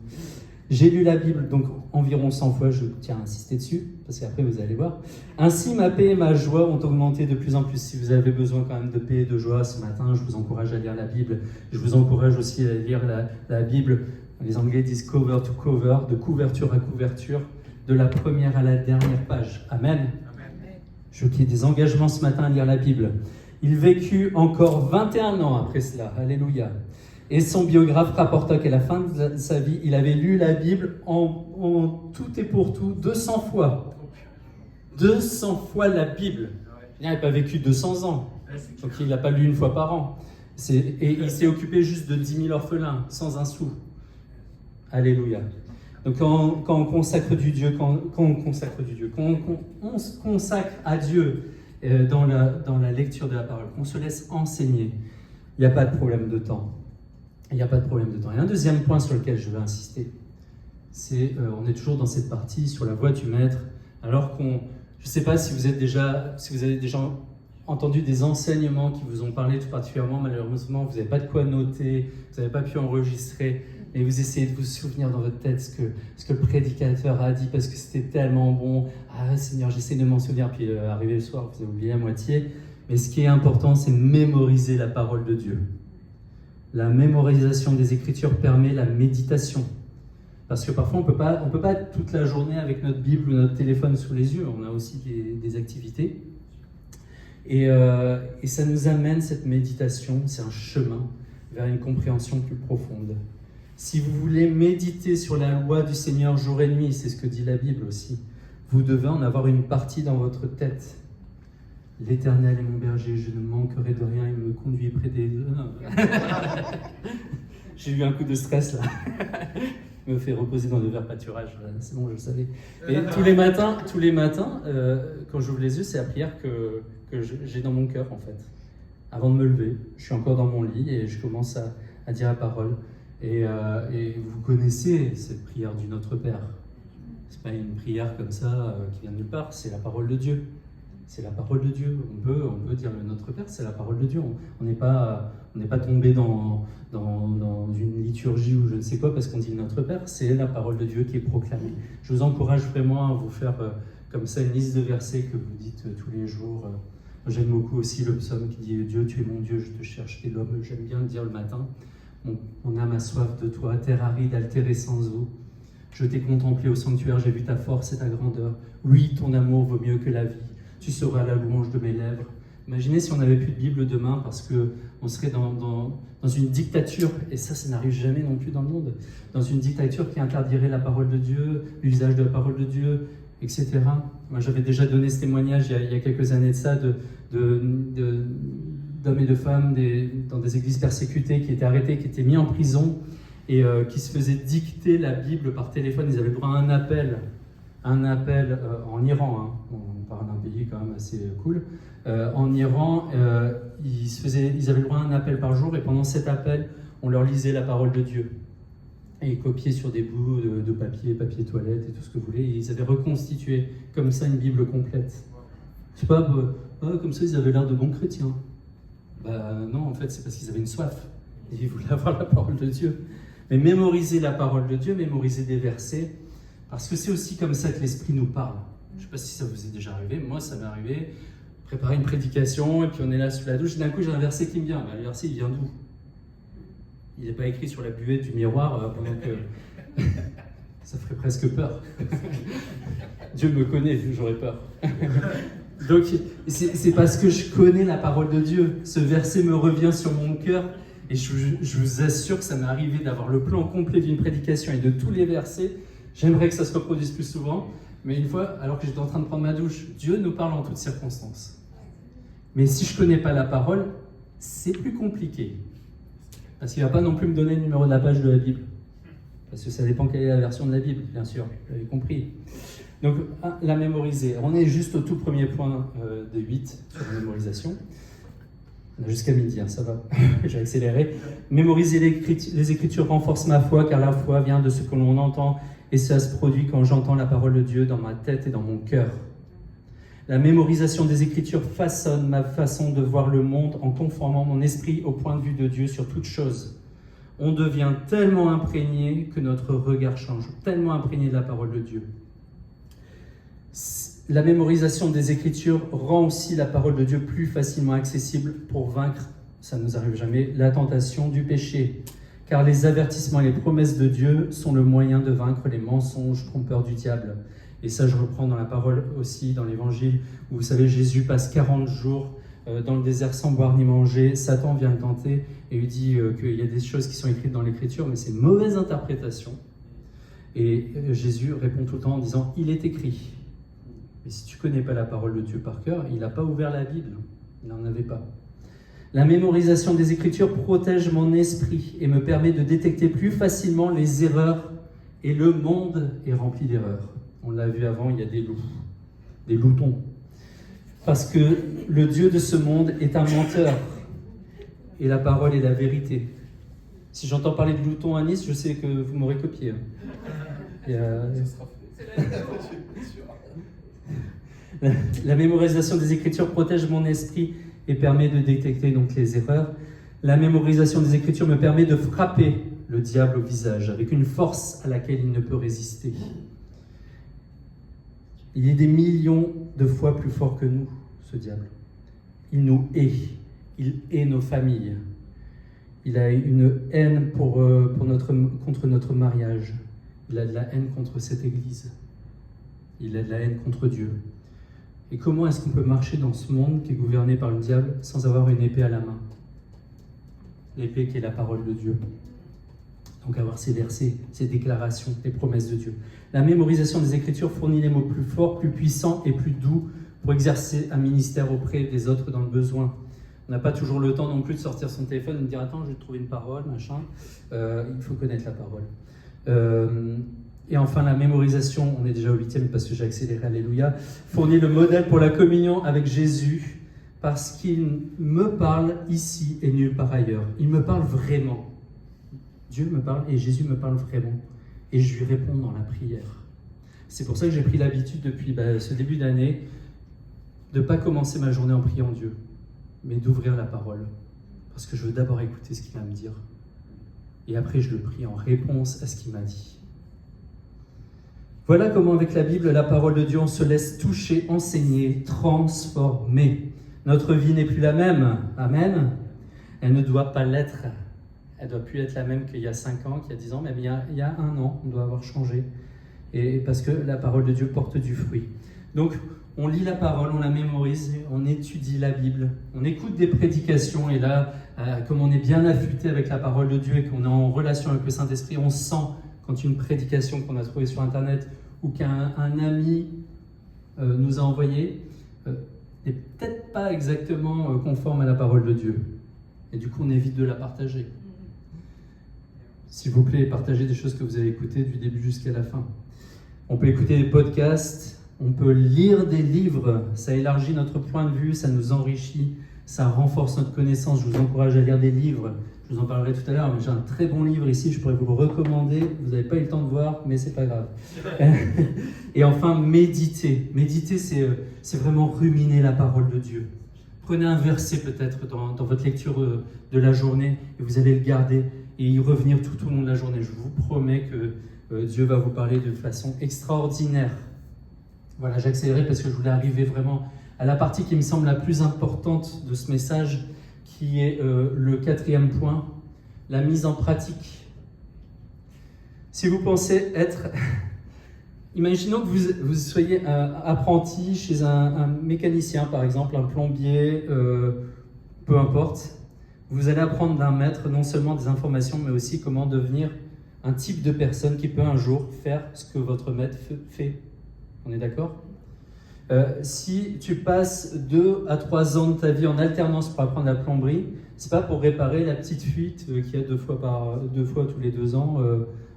Speaker 1: J'ai lu la Bible donc environ 100 fois, je tiens à insister dessus, parce qu'après vous allez voir. Ainsi, ma paix et ma joie ont augmenté de plus en plus. Si vous avez besoin quand même de paix et de joie ce matin, je vous encourage à lire la Bible. Je vous encourage aussi à lire la Bible, les Anglais disent cover to cover, de couverture à couverture, de la première à la dernière page. Amen. Je veux qu'il y ait des engagements ce matin à lire la Bible. Il vécut encore 21 ans après cela. Alléluia. Et son biographe rapporta qu'à la fin de sa vie, il avait lu la Bible en tout et pour tout 200 fois. 200 fois la Bible. Il n'avait pas vécu 200 ans. Donc il ne l'a pas lu une fois par an. Et il s'est occupé juste de 10 000 orphelins, sans un sou. Alléluia. Donc quand on consacre du Dieu, quand on se consacre à Dieu dans la lecture de la parole, qu'on se laisse enseigner, il n'y a pas de problème de temps. Il n'y a pas de problème de temps. Et un deuxième point sur lequel je veux insister, c'est on est toujours dans cette partie sur la voie du maître, alors je ne sais pas si vous avez déjà entendu des enseignements qui vous ont parlé tout particulièrement, malheureusement vous n'avez pas de quoi noter, vous n'avez pas pu enregistrer, et vous essayez de vous souvenir dans votre tête ce que le prédicateur a dit parce que c'était tellement bon. Ah Seigneur, j'essaie de m'en souvenir, puis arrivé le soir, vous avez oublié la moitié. Mais ce qui est important, c'est de mémoriser la parole de Dieu. La mémorisation des Écritures permet la méditation. Parce que parfois, on peut pas être toute la journée avec notre Bible ou notre téléphone sous les yeux. On a aussi des activités. Et ça nous amène, cette méditation, c'est un chemin vers une compréhension plus profonde. Si vous voulez méditer sur la loi du Seigneur jour et nuit, c'est ce que dit la Bible aussi, vous devez en avoir une partie dans votre tête. L'Éternel est mon berger, je ne manquerai de rien, il me conduit près des... Non. J'ai eu un coup de stress là. Il me fait reposer dans le vert pâturage, c'est bon, je le savais. Et tous les matins, quand j'ouvre les yeux, c'est la prière que j'ai dans mon cœur en fait. Avant de me lever, je suis encore dans mon lit et je commence à dire la parole. Et vous connaissez cette prière du Notre Père. C'est pas une prière comme ça qui vient de nulle part, c'est la parole de Dieu. C'est la parole de Dieu. On peut dire le Notre Père, c'est la parole de Dieu. On n'est pas tombé dans une liturgie ou je ne sais quoi parce qu'on dit Notre Père, c'est la parole de Dieu qui est proclamée. Je vous encourage vraiment à vous faire comme ça une liste de versets que vous dites tous les jours. J'aime beaucoup aussi le psaume qui dit « Dieu, tu es mon Dieu, je te cherche, t'es l'homme ». J'aime bien le dire le matin. Mon âme a soif de toi, terre aride, altérée sans eau. Je t'ai contemplé au sanctuaire, j'ai vu ta force et ta grandeur. Oui, ton amour vaut mieux que la vie. Tu seras la louange de mes lèvres. Imaginez si on n'avait plus de Bible demain parce qu'on serait dans une dictature, et ça n'arrive jamais non plus dans le monde, dans une dictature qui interdirait la parole de Dieu, l'usage de la parole de Dieu, etc. Moi, j'avais déjà donné ce témoignage il y a quelques années de ça, d'hommes et de femmes dans des églises persécutées qui étaient arrêtés, qui étaient mis en prison et qui se faisaient dicter la Bible par téléphone. Ils avaient le droit à un appel en Iran, hein. On parle d'un pays quand même assez cool. En Iran, ils avaient le droit à un appel par jour et pendant cet appel, on leur lisait la parole de Dieu. Et ils copiaient sur des bouts de papier toilette et tout ce que vous voulez. Et ils avaient reconstitué comme ça une Bible complète. Je sais pas, comme ça ils avaient l'air de bons chrétiens. Non, en fait, c'est parce qu'ils avaient une soif. Ils voulaient avoir la parole de Dieu. Mais mémoriser la parole de Dieu, mémoriser des versets, parce que c'est aussi comme ça que l'Esprit nous parle. Je ne sais pas si ça vous est déjà arrivé. Moi, ça m'est arrivé. Préparer une prédication, et puis on est là sous la douche. D'un coup, j'ai un verset qui me vient. Le verset, il vient d'où? Il n'est pas écrit sur la buvette du miroir pendant que... Ça ferait presque peur. Dieu me connaît, j'aurais peur. Donc, c'est parce que je connais la parole de Dieu. Ce verset me revient sur mon cœur et je vous assure que ça m'est arrivé d'avoir le plan complet d'une prédication et de tous les versets. J'aimerais que ça se reproduise plus souvent, mais une fois, alors que j'étais en train de prendre ma douche, Dieu nous parle en toutes circonstances. Mais si je ne connais pas la parole, c'est plus compliqué. Parce qu'il ne va pas non plus me donner le numéro de la page de la Bible. Parce que ça dépend quelle est la version de la Bible, bien sûr, vous l'avez compris. Donc, la mémoriser. On est juste au tout premier point de 8 sur la mémorisation. On a jusqu'à midi, hein, ça va, j'ai accéléré. Mémoriser les Écritures renforce ma foi, car la foi vient de ce que l'on entend, et ça se produit quand j'entends la parole de Dieu dans ma tête et dans mon cœur. La mémorisation des Écritures façonne ma façon de voir le monde en conformant mon esprit au point de vue de Dieu sur toute chose. On devient tellement imprégné que notre regard change, tellement imprégné de la parole de Dieu. La mémorisation des Écritures rend aussi la parole de Dieu plus facilement accessible pour vaincre, ça ne nous arrive jamais, la tentation du péché. Car les avertissements et les promesses de Dieu sont le moyen de vaincre les mensonges trompeurs du diable. Et ça, je reprends dans la parole aussi, dans l'Évangile, où vous savez, Jésus passe 40 jours dans le désert sans boire ni manger. Satan vient le tenter et lui dit qu'il y a des choses qui sont écrites dans l'Écriture, mais c'est une mauvaise interprétation. Et Jésus répond tout le temps en disant « Il est écrit ». Mais si tu ne connais pas la parole de Dieu par cœur, il n'a pas ouvert la Bible, il n'en avait pas. La mémorisation des Écritures protège mon esprit et me permet de détecter plus facilement les erreurs, et le monde est rempli d'erreurs. On l'a vu avant, il y a des loups, des loutons. Parce que le Dieu de ce monde est un menteur, et la parole est la vérité. Si j'entends parler de loutons à Nice, je sais que vous m'aurez copié. La mémorisation des Écritures protège mon esprit et permet de détecter donc les erreurs. La mémorisation des Écritures me permet de frapper le diable au visage avec une force à laquelle il ne peut résister. Il est des millions de fois plus fort que nous, ce diable. Il nous hait. Il hait nos familles. Il a une haine contre notre mariage. Il a de la haine contre cette Église. Il a de la haine contre Dieu. Et comment est-ce qu'on peut marcher dans ce monde qui est gouverné par le diable sans avoir une épée à la main? L'épée qui est la parole de Dieu. Donc avoir ces versets, ces déclarations, les promesses de Dieu. La mémorisation des Écritures fournit les mots plus forts, plus puissants et plus doux pour exercer un ministère auprès des autres dans le besoin. On n'a pas toujours le temps non plus de sortir son téléphone et de dire « Attends, je vais te trouver une parole, machin. » Il faut connaître la parole. Et enfin, la mémorisation, on est déjà au 8e parce que j'ai accéléré, alléluia, fournit le modèle pour la communion avec Jésus parce qu'il me parle ici et nulle part ailleurs. Il me parle vraiment. Dieu me parle et Jésus me parle vraiment. Et je lui réponds dans la prière. C'est pour ça que j'ai pris l'habitude depuis ce début d'année de ne pas commencer ma journée en priant Dieu, mais d'ouvrir la parole. Parce que je veux d'abord écouter ce qu'il va me dire. Et après, je le prie en réponse à ce qu'il m'a dit. Voilà comment avec la Bible, la parole de Dieu, on se laisse toucher, enseigner, transformer. Notre vie n'est plus la même. Amen. Elle ne doit pas l'être. Elle ne doit plus être la même qu'il y a 5 ans, qu'il y a 10 ans, mais il y a 1 an, on doit avoir changé. et parce que la parole de Dieu porte du fruit. Donc, on lit la parole, on la mémorise, on étudie la Bible, on écoute des prédications, et là, comme on est bien affûté avec la parole de Dieu et qu'on est en relation avec le Saint-Esprit, on sent quand une prédication qu'on a trouvée sur Internet ou qu'un ami nous a envoyée n'est peut-être pas exactement conforme à la parole de Dieu. Et du coup, on évite de la partager. S'il vous plaît, partagez des choses que vous avez écoutées du début jusqu'à la fin. On peut écouter des podcasts, on peut lire des livres, ça élargit notre point de vue, ça nous enrichit, ça renforce notre connaissance. Je vous encourage à lire des livres, je vous en parlerai tout à l'heure, mais j'ai un très bon livre ici, je pourrais vous le recommander, vous n'avez pas eu le temps de voir, mais c'est pas grave. Et enfin, méditer. Méditer, c'est vraiment ruminer la parole de Dieu. Prenez un verset peut-être dans votre lecture de la journée, et vous allez le garder, et y revenir tout au long de la journée. Je vous promets que Dieu va vous parler de façon extraordinaire. Voilà, j'accélérais parce que je voulais arriver vraiment à la partie qui me semble la plus importante de ce message, qui est le 4e point, la mise en pratique. Si vous pensez être... Imaginons que vous soyez apprenti chez un mécanicien, par exemple, un plombier, peu importe. Vous allez apprendre d'un maître non seulement des informations, mais aussi comment devenir un type de personne qui peut un jour faire ce que votre maître fait. On est d'accord ? Si tu passes 2 à 3 ans de ta vie en alternance pour apprendre la plomberie, c'est pas pour réparer la petite fuite qu'il y a 2 fois tous les 2 ans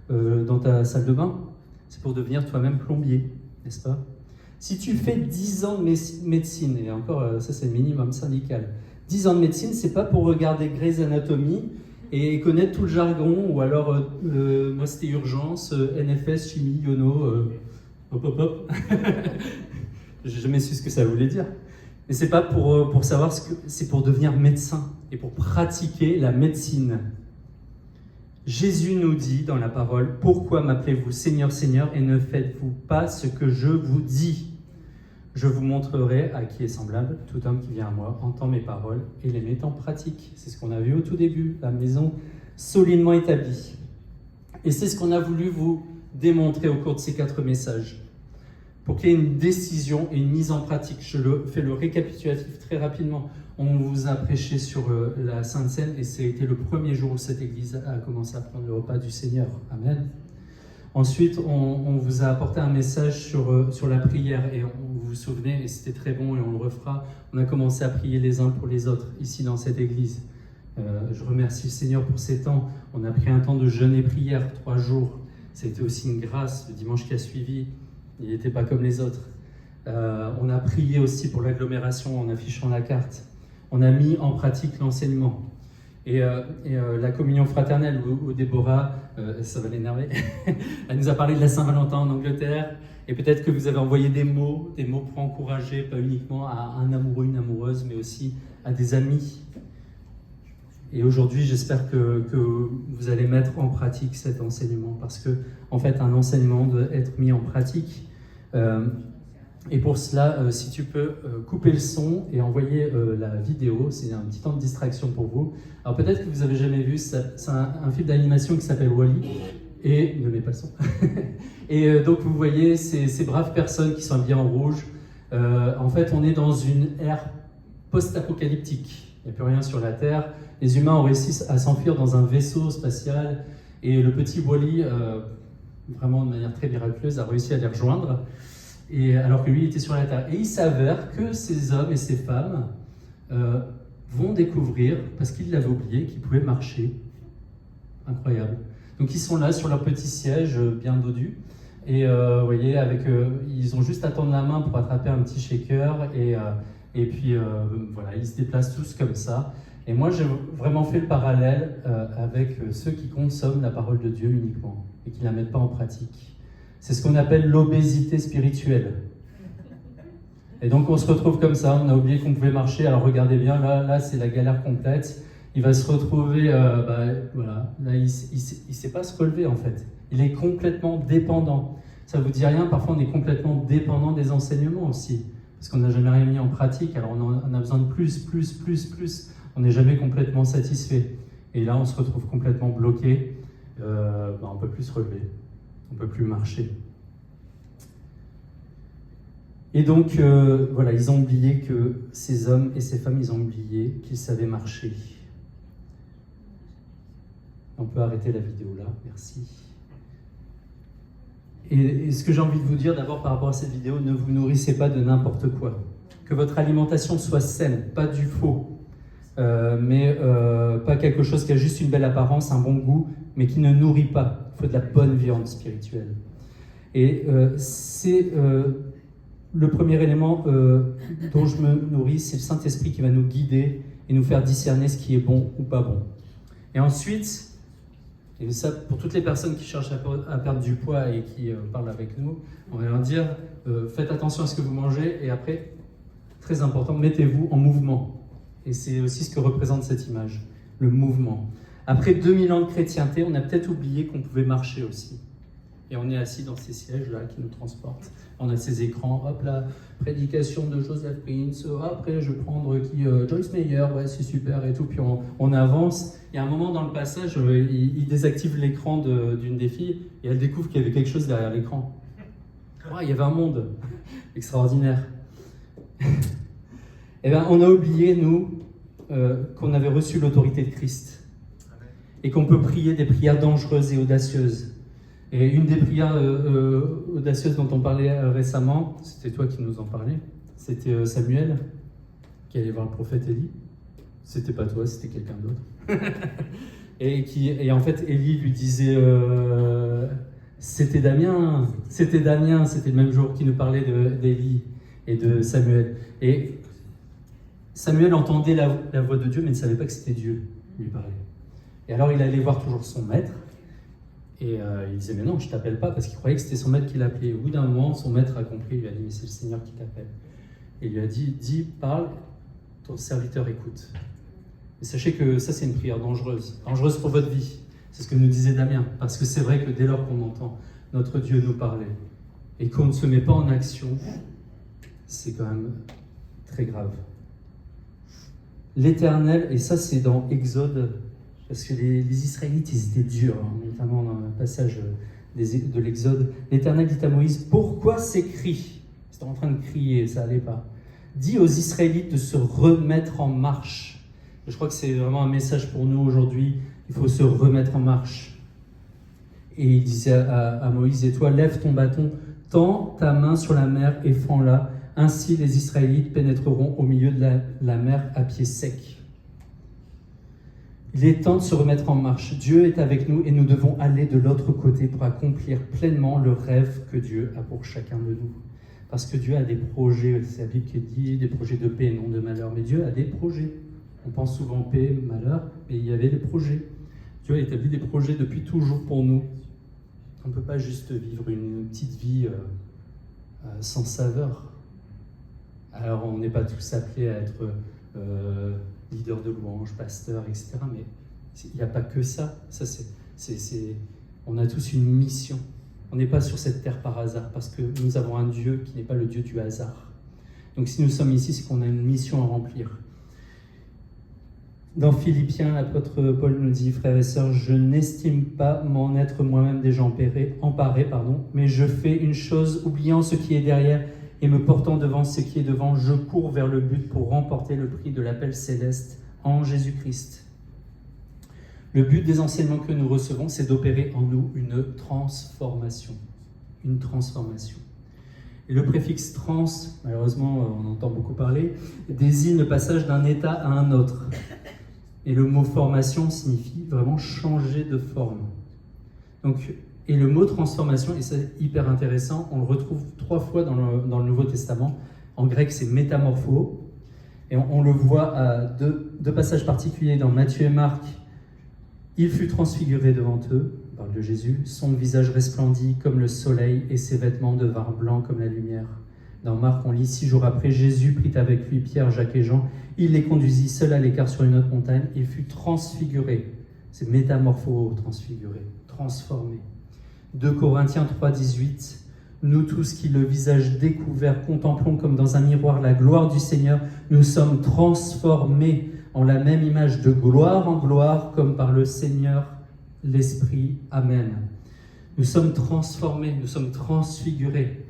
Speaker 1: dans ta salle de bain. C'est pour devenir toi-même plombier, n'est-ce pas ? Si tu fais 10 ans de médecine, et encore ça c'est le minimum syndical, 10 ans de médecine, c'est pas pour regarder Grey's Anatomy et connaître tout le jargon, ou alors moi c'était urgence, NFS, chimie, yono, hop hop hop. J'ai jamais su ce que ça voulait dire. Mais c'est pas pour savoir c'est pour devenir médecin et pour pratiquer la médecine. Jésus nous dit dans la parole, « Pourquoi m'appelez-vous Seigneur, Seigneur, et ne faites-vous pas ce que je vous dis ? Je vous montrerai à qui est semblable tout homme qui vient à moi, entend mes paroles et les met en pratique. » C'est ce qu'on a vu au tout début, la maison solidement établie. Et c'est ce qu'on a voulu vous démontrer au cours de ces 4 messages. Pour qu'il y ait une décision et une mise en pratique. Je fais le récapitulatif très rapidement. On vous a prêché sur la Sainte Seine et ça a été le premier jour où cette église a commencé à prendre le repas du Seigneur. Amen. Ensuite, on vous a apporté un message sur la prière et vous vous souvenez, et c'était très bon et on le refera, on a commencé à prier les uns pour les autres ici dans cette église. Je remercie le Seigneur pour ces temps. On a pris un temps de jeûne et prière, 3 jours. Ça a été aussi une grâce. Le dimanche qui a suivi, il n'était pas comme les autres. On a prié aussi pour l'agglomération en affichant la carte. On a mis en pratique l'enseignement. Et la communion fraternelle, où Déborah, ça va l'énerver, elle nous a parlé de la Saint-Valentin en Angleterre. Et peut-être que vous avez envoyé des mots pour encourager, pas uniquement à un amoureux, une amoureuse, mais aussi à des amis. Et aujourd'hui, j'espère que vous allez mettre en pratique cet enseignement, parce que, en fait, un enseignement doit être mis en pratique. Et pour cela, si tu peux couper le son et envoyer la vidéo, c'est un petit temps de distraction pour vous. Alors peut-être que vous n'avez jamais vu, c'est un film d'animation qui s'appelle Wall-E, et ne mets pas le son. Et donc vous voyez ces braves personnes qui sont habillées en rouge. En fait, on est dans une ère post-apocalyptique. Il n'y a plus rien sur la Terre. Les humains ont réussi à s'enfuir dans un vaisseau spatial, et le petit Wall-E, vraiment de manière très miraculeuse, a réussi à les rejoindre. Et alors que lui était sur la Terre. Et il s'avère que ces hommes et ces femmes vont découvrir, parce qu'ils l'avaient oublié, qu'ils pouvaient marcher. Incroyable. Donc ils sont là sur leur petit siège bien dodu. Et vous voyez, ils ont juste à tendre la main pour attraper un petit shaker. Et puis voilà, ils se déplacent tous comme ça. Et moi, j'ai vraiment fait le parallèle avec ceux qui consomment la parole de Dieu uniquement et qui ne la mettent pas en pratique. C'est ce qu'on appelle l'obésité spirituelle. Et donc on se retrouve comme ça, on a oublié qu'on pouvait marcher, alors regardez bien, là c'est la galère complète. Il va se retrouver, voilà, là il ne sait pas se relever en fait. Il est complètement dépendant. Ça ne vous dit rien, parfois on est complètement dépendant des enseignements aussi. Parce qu'on n'a jamais rien mis en pratique, alors on a besoin de plus. On n'est jamais complètement satisfait. Et là on se retrouve complètement bloqué, on ne peut plus se relever. On ne peut plus marcher. Et donc, voilà, ils ont oublié que ces hommes et ces femmes, ils ont oublié qu'ils savaient marcher. On peut arrêter la vidéo là, merci. Et ce que j'ai envie de vous dire d'abord par rapport à cette vidéo, ne vous nourrissez pas de n'importe quoi. Que votre alimentation soit saine, pas du faux, mais pas quelque chose qui a juste une belle apparence, un bon goût, mais qui ne nourrit pas. Il faut de la bonne viande spirituelle. Et c'est le premier élément dont je me nourris, c'est le Saint-Esprit qui va nous guider et nous faire discerner ce qui est bon ou pas bon. Et ensuite, et ça, pour toutes les personnes qui cherchent à perdre du poids et qui parlent avec nous, on va leur dire faites attention à ce que vous mangez et après, très important, mettez-vous en mouvement. Et c'est aussi ce que représente cette image, le mouvement. Après 2000 ans de chrétienté, on a peut-être oublié qu'on pouvait marcher aussi. Et on est assis dans ces sièges-là qui nous transportent. On a ces écrans, hop là, prédication de Joseph Prince, après je vais prendre Joyce Meyer, ouais c'est super et tout, puis on avance. Il y a un moment dans le passage, il désactive l'écran d'une des filles et elle découvre qu'il y avait quelque chose derrière l'écran. Ouais, il y avait un monde extraordinaire. Eh bien, on a oublié, nous, qu'on avait reçu l'autorité de Christ et qu'on peut prier des prières dangereuses et audacieuses. Et une des prières audacieuses dont on parlait récemment, c'était toi qui nous en parlais, c'était Samuel qui allait voir le prophète Élie. C'était pas toi, c'était quelqu'un d'autre. et en fait, Élie lui disait c'était Damien, c'était le même jour qui nous parlait d'Élie et de Samuel. Et Samuel entendait la voix de Dieu, mais ne savait pas que c'était Dieu qui lui parlait. Et alors il allait voir toujours son maître. Et il disait, mais non, je ne t'appelle pas, parce qu'il croyait que c'était son maître qui l'appelait. Au bout d'un moment, son maître a compris, il lui a dit, mais c'est le Seigneur qui t'appelle. Et il lui a dit, dis, parle, ton serviteur écoute. Et sachez que ça, c'est une prière dangereuse pour votre vie. C'est ce que nous disait Damien, parce que c'est vrai que dès lors qu'on entend notre Dieu nous parler, et qu'on ne se met pas en action, c'est quand même très grave. L'Éternel, et ça c'est dans Exode, parce que les Israélites, ils étaient durs, hein, notamment dans le passage de l'Exode. L'Éternel dit à Moïse, pourquoi ces cris ? Ils étaient en train de crier, ça n'allait pas. Dis aux Israélites de se remettre en marche. Je crois que c'est vraiment un message pour nous aujourd'hui, il faut se remettre en marche. Et il disait à Moïse, et toi, lève ton bâton, tends ta main sur la mer et fends-la. Ainsi les Israélites pénétreront au milieu de la mer à pied sec. Il est temps de se remettre en marche. Dieu est avec nous et nous devons aller de l'autre côté pour accomplir pleinement le rêve que Dieu a pour chacun de nous. Parce que Dieu a des projets, c'est la Bible qui dit, des projets de paix et non de malheur. Mais Dieu a des projets. On pense souvent paix, malheur, mais il y avait des projets. Dieu a établi des projets depuis toujours pour nous. On ne peut pas juste vivre une petite vie sans saveur. Alors on n'est pas tous appelés à être leader de louange, pasteur, etc. Mais il n'y a pas que ça. On a tous une mission. On n'est pas sur cette terre par hasard parce que nous avons un Dieu qui n'est pas le Dieu du hasard. Donc si nous sommes ici, c'est qu'on a une mission à remplir. Dans Philippiens, l'apôtre Paul nous dit, frères et sœurs, je n'estime pas m'en être moi-même déjà emparé, mais je fais une chose, oubliant ce qui est derrière et me portant devant ce qui est devant, je cours vers le but pour remporter le prix de l'appel céleste en Jésus-Christ. Le but des enseignements que nous recevons, c'est d'opérer en nous une transformation. Une transformation. Et le préfixe trans, malheureusement on entend beaucoup parler, désigne le passage d'un état à un autre. Et le mot formation signifie vraiment changer de forme. Donc, et le mot transformation, et c'est hyper intéressant, on le retrouve 3 fois dans le Nouveau Testament. En grec, c'est métamorpho. Et on le voit à deux passages particuliers dans Matthieu et Marc. Il fut transfiguré devant eux, on parle de Jésus, son visage resplendit comme le soleil et ses vêtements devinrent blancs comme la lumière. Dans Marc, on lit 6 jours après, Jésus prit avec lui Pierre, Jacques et Jean. Il les conduisit seul à l'écart sur une autre montagne. Il fut transfiguré. C'est métamorpho, transfiguré, transformé. 2 Corinthiens 3, 18. Nous tous qui, le visage découvert, contemplons comme dans un miroir la gloire du Seigneur, nous sommes transformés en la même image de gloire en gloire, comme par le Seigneur, l'Esprit. Amen. Nous sommes transformés, nous sommes transfigurés.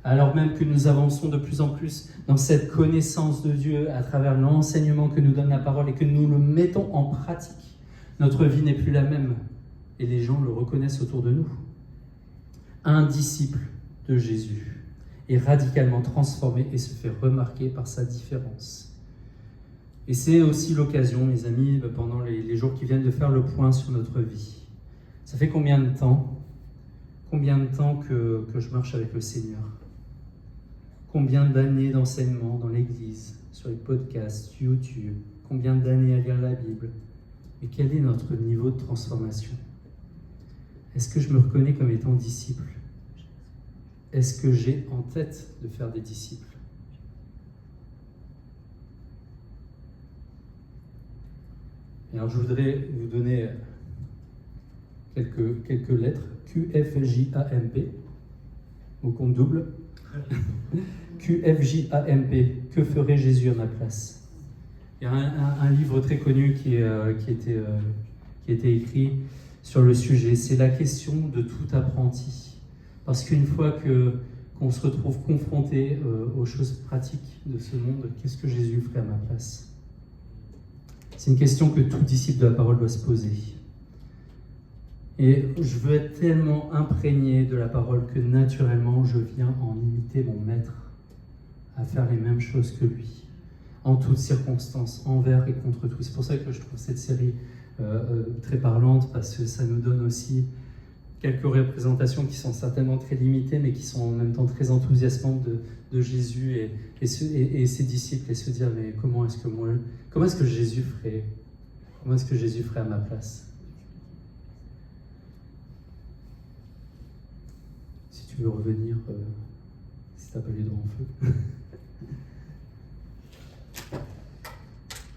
Speaker 1: alors même que nous avançons de plus en plus dans cette connaissance de Dieu à travers l'enseignement que nous donne la parole et que nous le mettons en pratique, notre vie n'est plus la même et les gens le reconnaissent autour de nous. Un disciple de Jésus est radicalement transformé et se fait remarquer par sa différence. Et c'est aussi l'occasion, mes amis, pendant les jours qui viennent, de faire le point sur notre vie. Ça fait combien de temps que je marche avec le Seigneur? Combien d'années d'enseignement dans l'Église, sur les podcasts, YouTube? Combien d'années à lire la Bible? Et quel est notre niveau de transformation? Est-ce que je me reconnais comme étant disciple? Est-ce que j'ai en tête de faire des disciples? Et alors je voudrais vous donner quelques lettres. QFJAMP, au compte double. QFJAMP, que ferait Jésus à ma place? Il y a un livre très connu qui a été écrit sur le sujet. C'est la question de tout apprenti. Parce qu'une fois qu'on se retrouve confronté aux choses pratiques de ce monde, qu'est-ce que Jésus ferait à ma place? C'est une question que tout disciple de la parole doit se poser. Et je veux être tellement imprégné de la parole que naturellement je viens en imiter mon maître, à faire les mêmes choses que lui, en toutes circonstances, envers et contre tout. C'est pour ça que je trouve cette série très parlante, parce que ça nous donne aussi quelques représentations qui sont certainement très limitées, mais qui sont en même temps très enthousiasmantes de Jésus et ses disciples, et se dire, mais comment est-ce que Jésus ferait? Comment est-ce que Jésus ferait à ma place? Si tu veux revenir, si tu n'as pas les doigts en feu.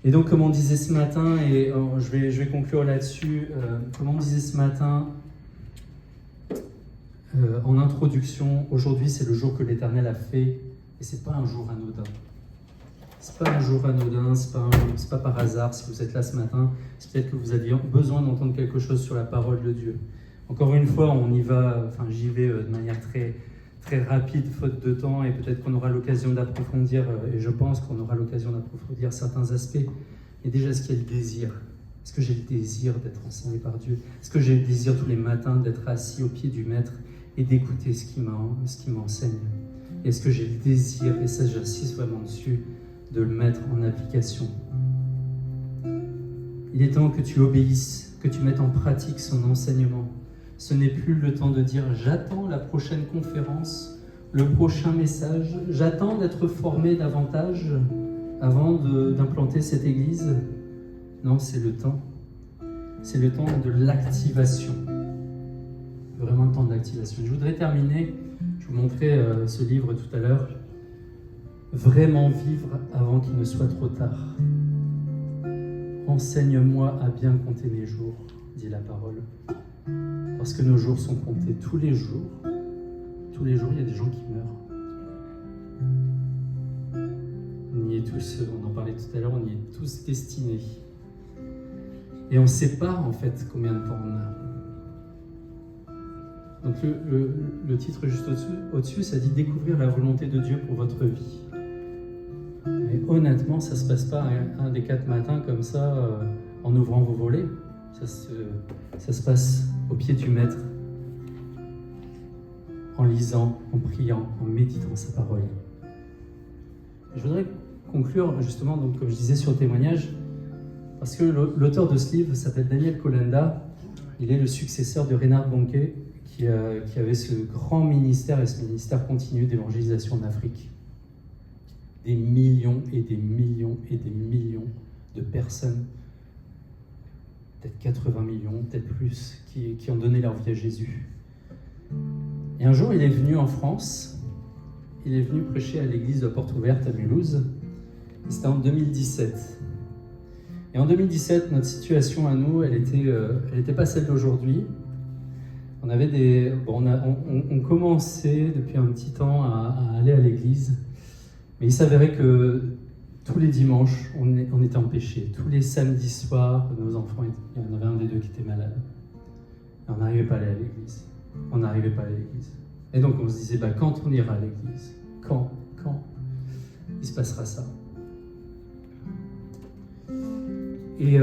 Speaker 1: Et donc, comme on disait ce matin, et je vais conclure là-dessus, comme on disait ce matin, en introduction, aujourd'hui c'est le jour que l'Éternel a fait, et c'est pas un jour anodin. C'est pas un jour anodin, c'est pas par hasard si vous êtes là ce matin, c'est peut-être que vous aviez besoin d'entendre quelque chose sur la parole de Dieu. Encore une fois, j'y vais de manière très, très rapide, faute de temps, et peut-être qu'on aura l'occasion d'approfondir, et je pense qu'on aura l'occasion d'approfondir certains aspects. Et déjà, est-ce qu'il y a le désir? Est-ce que j'ai le désir d'être enseigné par Dieu? Est-ce que j'ai le désir tous les matins d'être assis au pied du Maître et d'écouter ce qu'il m'enseigne? Est-ce que j'ai le désir, et ça j'insiste vraiment dessus, de le mettre en application? Il est temps que tu obéisses, que tu mettes en pratique son enseignement. Ce n'est plus le temps de dire « j'attends la prochaine conférence, le prochain message, j'attends d'être formé davantage avant d'implanter cette église ». Non, c'est le temps. C'est le temps de l'activation. Vraiment le temps de l'activation. Je voudrais terminer, je vous montrais ce livre tout à l'heure, « Vraiment vivre avant qu'il ne soit trop tard ». Enseigne-moi à bien compter mes jours, dit la parole. Parce que nos jours sont comptés tous les jours. Tous les jours, il y a des gens qui meurent. On y est tous, on en parlait tout à l'heure, on y est tous destinés. Et on ne sait pas en fait combien de temps on a. Donc le titre juste au-dessus, ça dit « Découvrir la volonté de Dieu pour votre vie ». Mais honnêtement, ça ne se passe pas un des 4 matins comme ça, en ouvrant vos volets. Ça se passe au pied du Maître, en lisant, en priant, en méditant sa parole. Je voudrais conclure justement, donc, comme je disais, sur le témoignage, parce que l'auteur de ce livre s'appelle Daniel Kolenda. Il est le successeur de Reinhard Bonnke, qui avait ce grand ministère, et ce ministère continu d'évangélisation en Afrique. Des millions et des millions et des millions de personnes, peut-être 80 millions, peut-être plus, qui ont donné leur vie à Jésus. Et un jour, il est venu en France, il est venu prêcher à l'église de Porte Ouverte à Mulhouse, et c'était en 2017. Et en 2017, notre situation à nous, elle était pas celle d'aujourd'hui. On avait on commençait depuis un petit temps à aller à l'église, mais il s'avérait que tous les dimanches, on était en péché. Tous les samedis soirs, nos enfants, il y en avait un des deux qui était malade. Et on n'arrivait pas à aller à l'église. On n'arrivait pas à aller à l'église. Et donc on se disait, quand on ira à l'église, quand il se passera ça. Et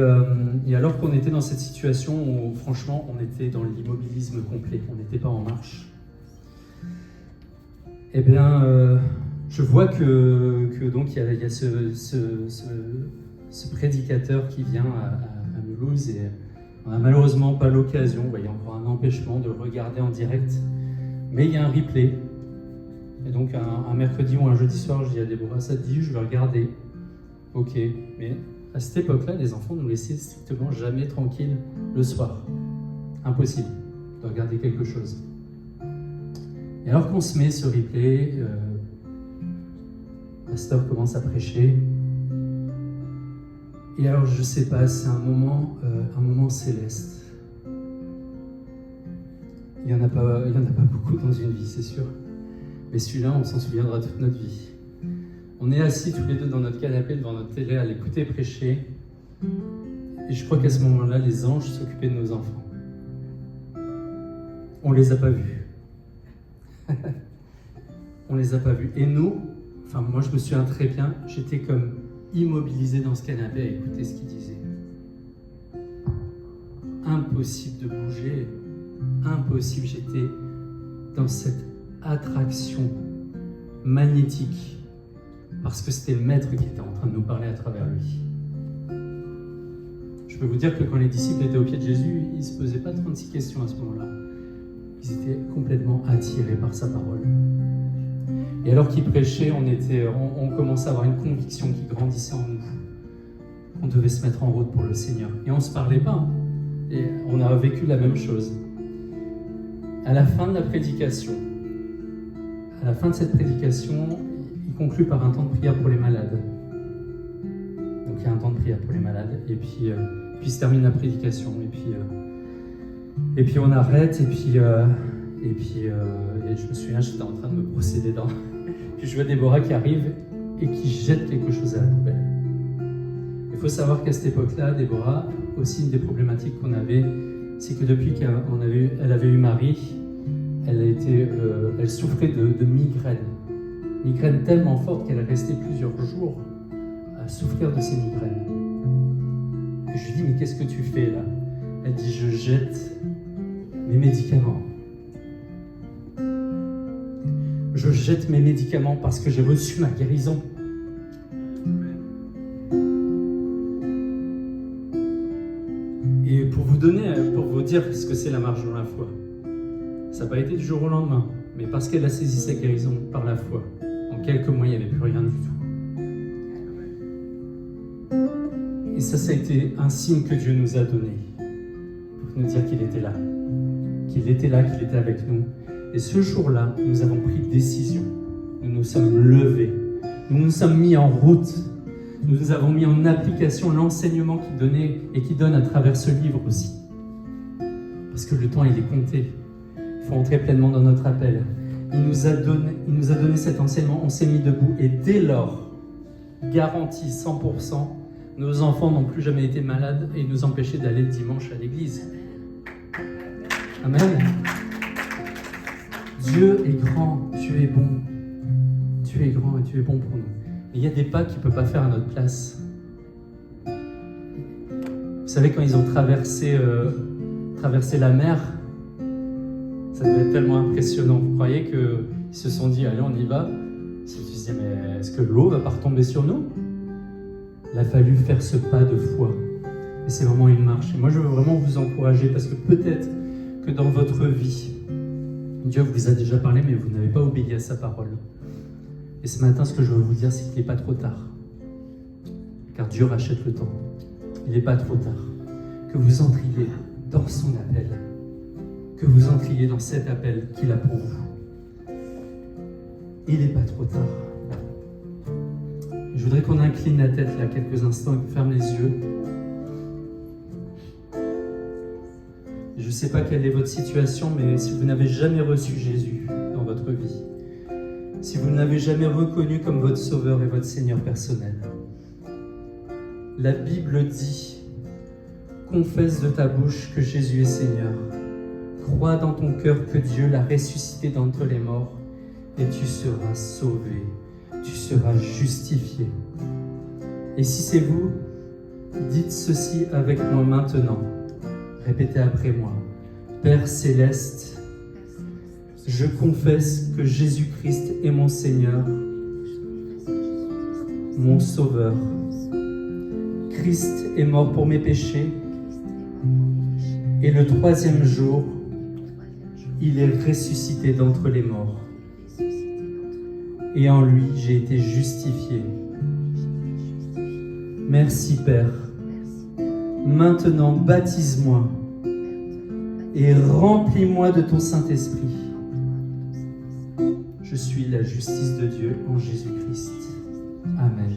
Speaker 1: alors qu'on était dans cette situation où franchement on était dans l'immobilisme complet, on n'était pas en marche, eh bien je vois que donc il y a ce prédicateur qui vient à Mulhouse, et on n'a malheureusement pas l'occasion, il y a encore un empêchement de le regarder en direct, mais il y a un replay. Et donc un mercredi ou un jeudi soir, je dis à Déborah, ça te dit, je vais regarder. Ok, mais à cette époque-là, les enfants nous laissaient strictement jamais tranquilles le soir. Impossible de regarder quelque chose. Et alors qu'on se met ce replay, le pasteur commence à prêcher. Et alors, je sais pas, c'est un moment céleste. Il y en a pas beaucoup dans une vie, c'est sûr. Mais celui-là, on s'en souviendra toute notre vie. On est assis tous les deux dans notre canapé devant notre télé à l'écouter prêcher. Et je crois qu'à ce moment-là, les anges s'occupaient de nos enfants. On les a pas vus. On les a pas vus. Et nous, moi je me souviens très bien, j'étais comme immobilisé dans ce canapé à écouter ce qu'il disait. Impossible de bouger. Impossible. J'étais dans cette attraction magnétique. Parce que c'était le maître qui était en train de nous parler à travers lui. Je peux vous dire que quand les disciples étaient au pied de Jésus, ils ne se posaient pas 36 questions à ce moment-là. Ils étaient complètement attirés par sa parole. Et alors qu'il prêchait, on commençait à avoir une conviction qui grandissait en nous. On devait se mettre en route pour le Seigneur. Et on ne se parlait pas. Et on a vécu la même chose. À la fin de la prédication, à la fin de cette prédication, il conclut par un temps de prière pour les malades. Donc il y a un temps de prière pour les malades, et puis se termine la prédication, et puis on arrête, et je me souviens, j'étais en train de me brosser les dents, puis je vois Déborah qui arrive et qui jette quelque chose à la poubelle. Il faut savoir qu'à cette époque-là, Déborah, aussi une des problématiques qu'on avait, c'est que depuis qu'elle avait eu Marie, elle souffrait de migraines. Migraines tellement fortes qu'elle est restée plusieurs jours à souffrir de ces migraines. Et je lui dis, mais qu'est-ce que tu fais là? Elle dit, je jette mes médicaments. Je jette mes médicaments parce que j'ai reçu ma guérison. Et pour vous dire ce que c'est la marche dans la foi, ça n'a pas été du jour au lendemain, mais parce qu'elle a saisi sa guérison par la foi. En quelques mois, il n'y avait plus rien du tout. Et ça a été un signe que Dieu nous a donné pour nous dire qu'il était là, qu'il était avec nous. Et ce jour-là, nous avons pris décision. Nous nous sommes levés. Nous nous sommes mis en route. Nous avons mis en application l'enseignement qu'il donnait et qu'il donne à travers ce livre aussi. Parce que le temps, il est compté. Il faut entrer pleinement dans notre appel. Il nous a donné cet enseignement, on s'est mis debout, et dès lors, garanti 100%, nos enfants n'ont plus jamais été malades et nous empêchaient d'aller le dimanche à l'église. Amen. Dieu est grand, Dieu est bon. Dieu est grand et Dieu est bon pour nous. Et il y a des pas qu'il ne peut pas faire à notre place. Vous savez, quand ils ont traversé la mer, ça devait être tellement impressionnant. Vous croyez qu'ils se sont dit, allez, on y va? Ils se disaient, mais est-ce que l'eau va pas retomber sur nous? Il a fallu faire ce pas de foi. Et c'est vraiment une marche. Et moi, je veux vraiment vous encourager, parce que peut-être que dans votre vie, Dieu vous a déjà parlé, mais vous n'avez pas obéi à sa parole. Et ce matin, ce que je veux vous dire, c'est qu'il n'est pas trop tard. Car Dieu rachète le temps. Il n'est pas trop tard. Que vous entriez dans son appel. Que vous entriez dans cet appel qu'il a pour vous. Il n'est pas trop tard. Je voudrais qu'on incline la tête là quelques instants et qu'on ferme les yeux. Je ne sais pas quelle est votre situation, mais si vous n'avez jamais reçu Jésus dans votre vie, si vous ne l'avez jamais reconnu comme votre Sauveur et votre Seigneur personnel, la Bible dit: confesse de ta bouche que Jésus est Seigneur, crois dans ton cœur que Dieu l'a ressuscité d'entre les morts et tu seras sauvé, tu seras justifié. Et si c'est vous, dites ceci avec moi maintenant. Répétez après moi. Père céleste, je confesse que Jésus-Christ est mon Seigneur, mon Sauveur. Christ est mort pour mes péchés et le troisième jour, il est ressuscité d'entre les morts. Et en lui, j'ai été justifié. Merci Père. Maintenant, baptise-moi et remplis-moi de ton Saint-Esprit. Je suis la justice de Dieu en Jésus-Christ. Amen.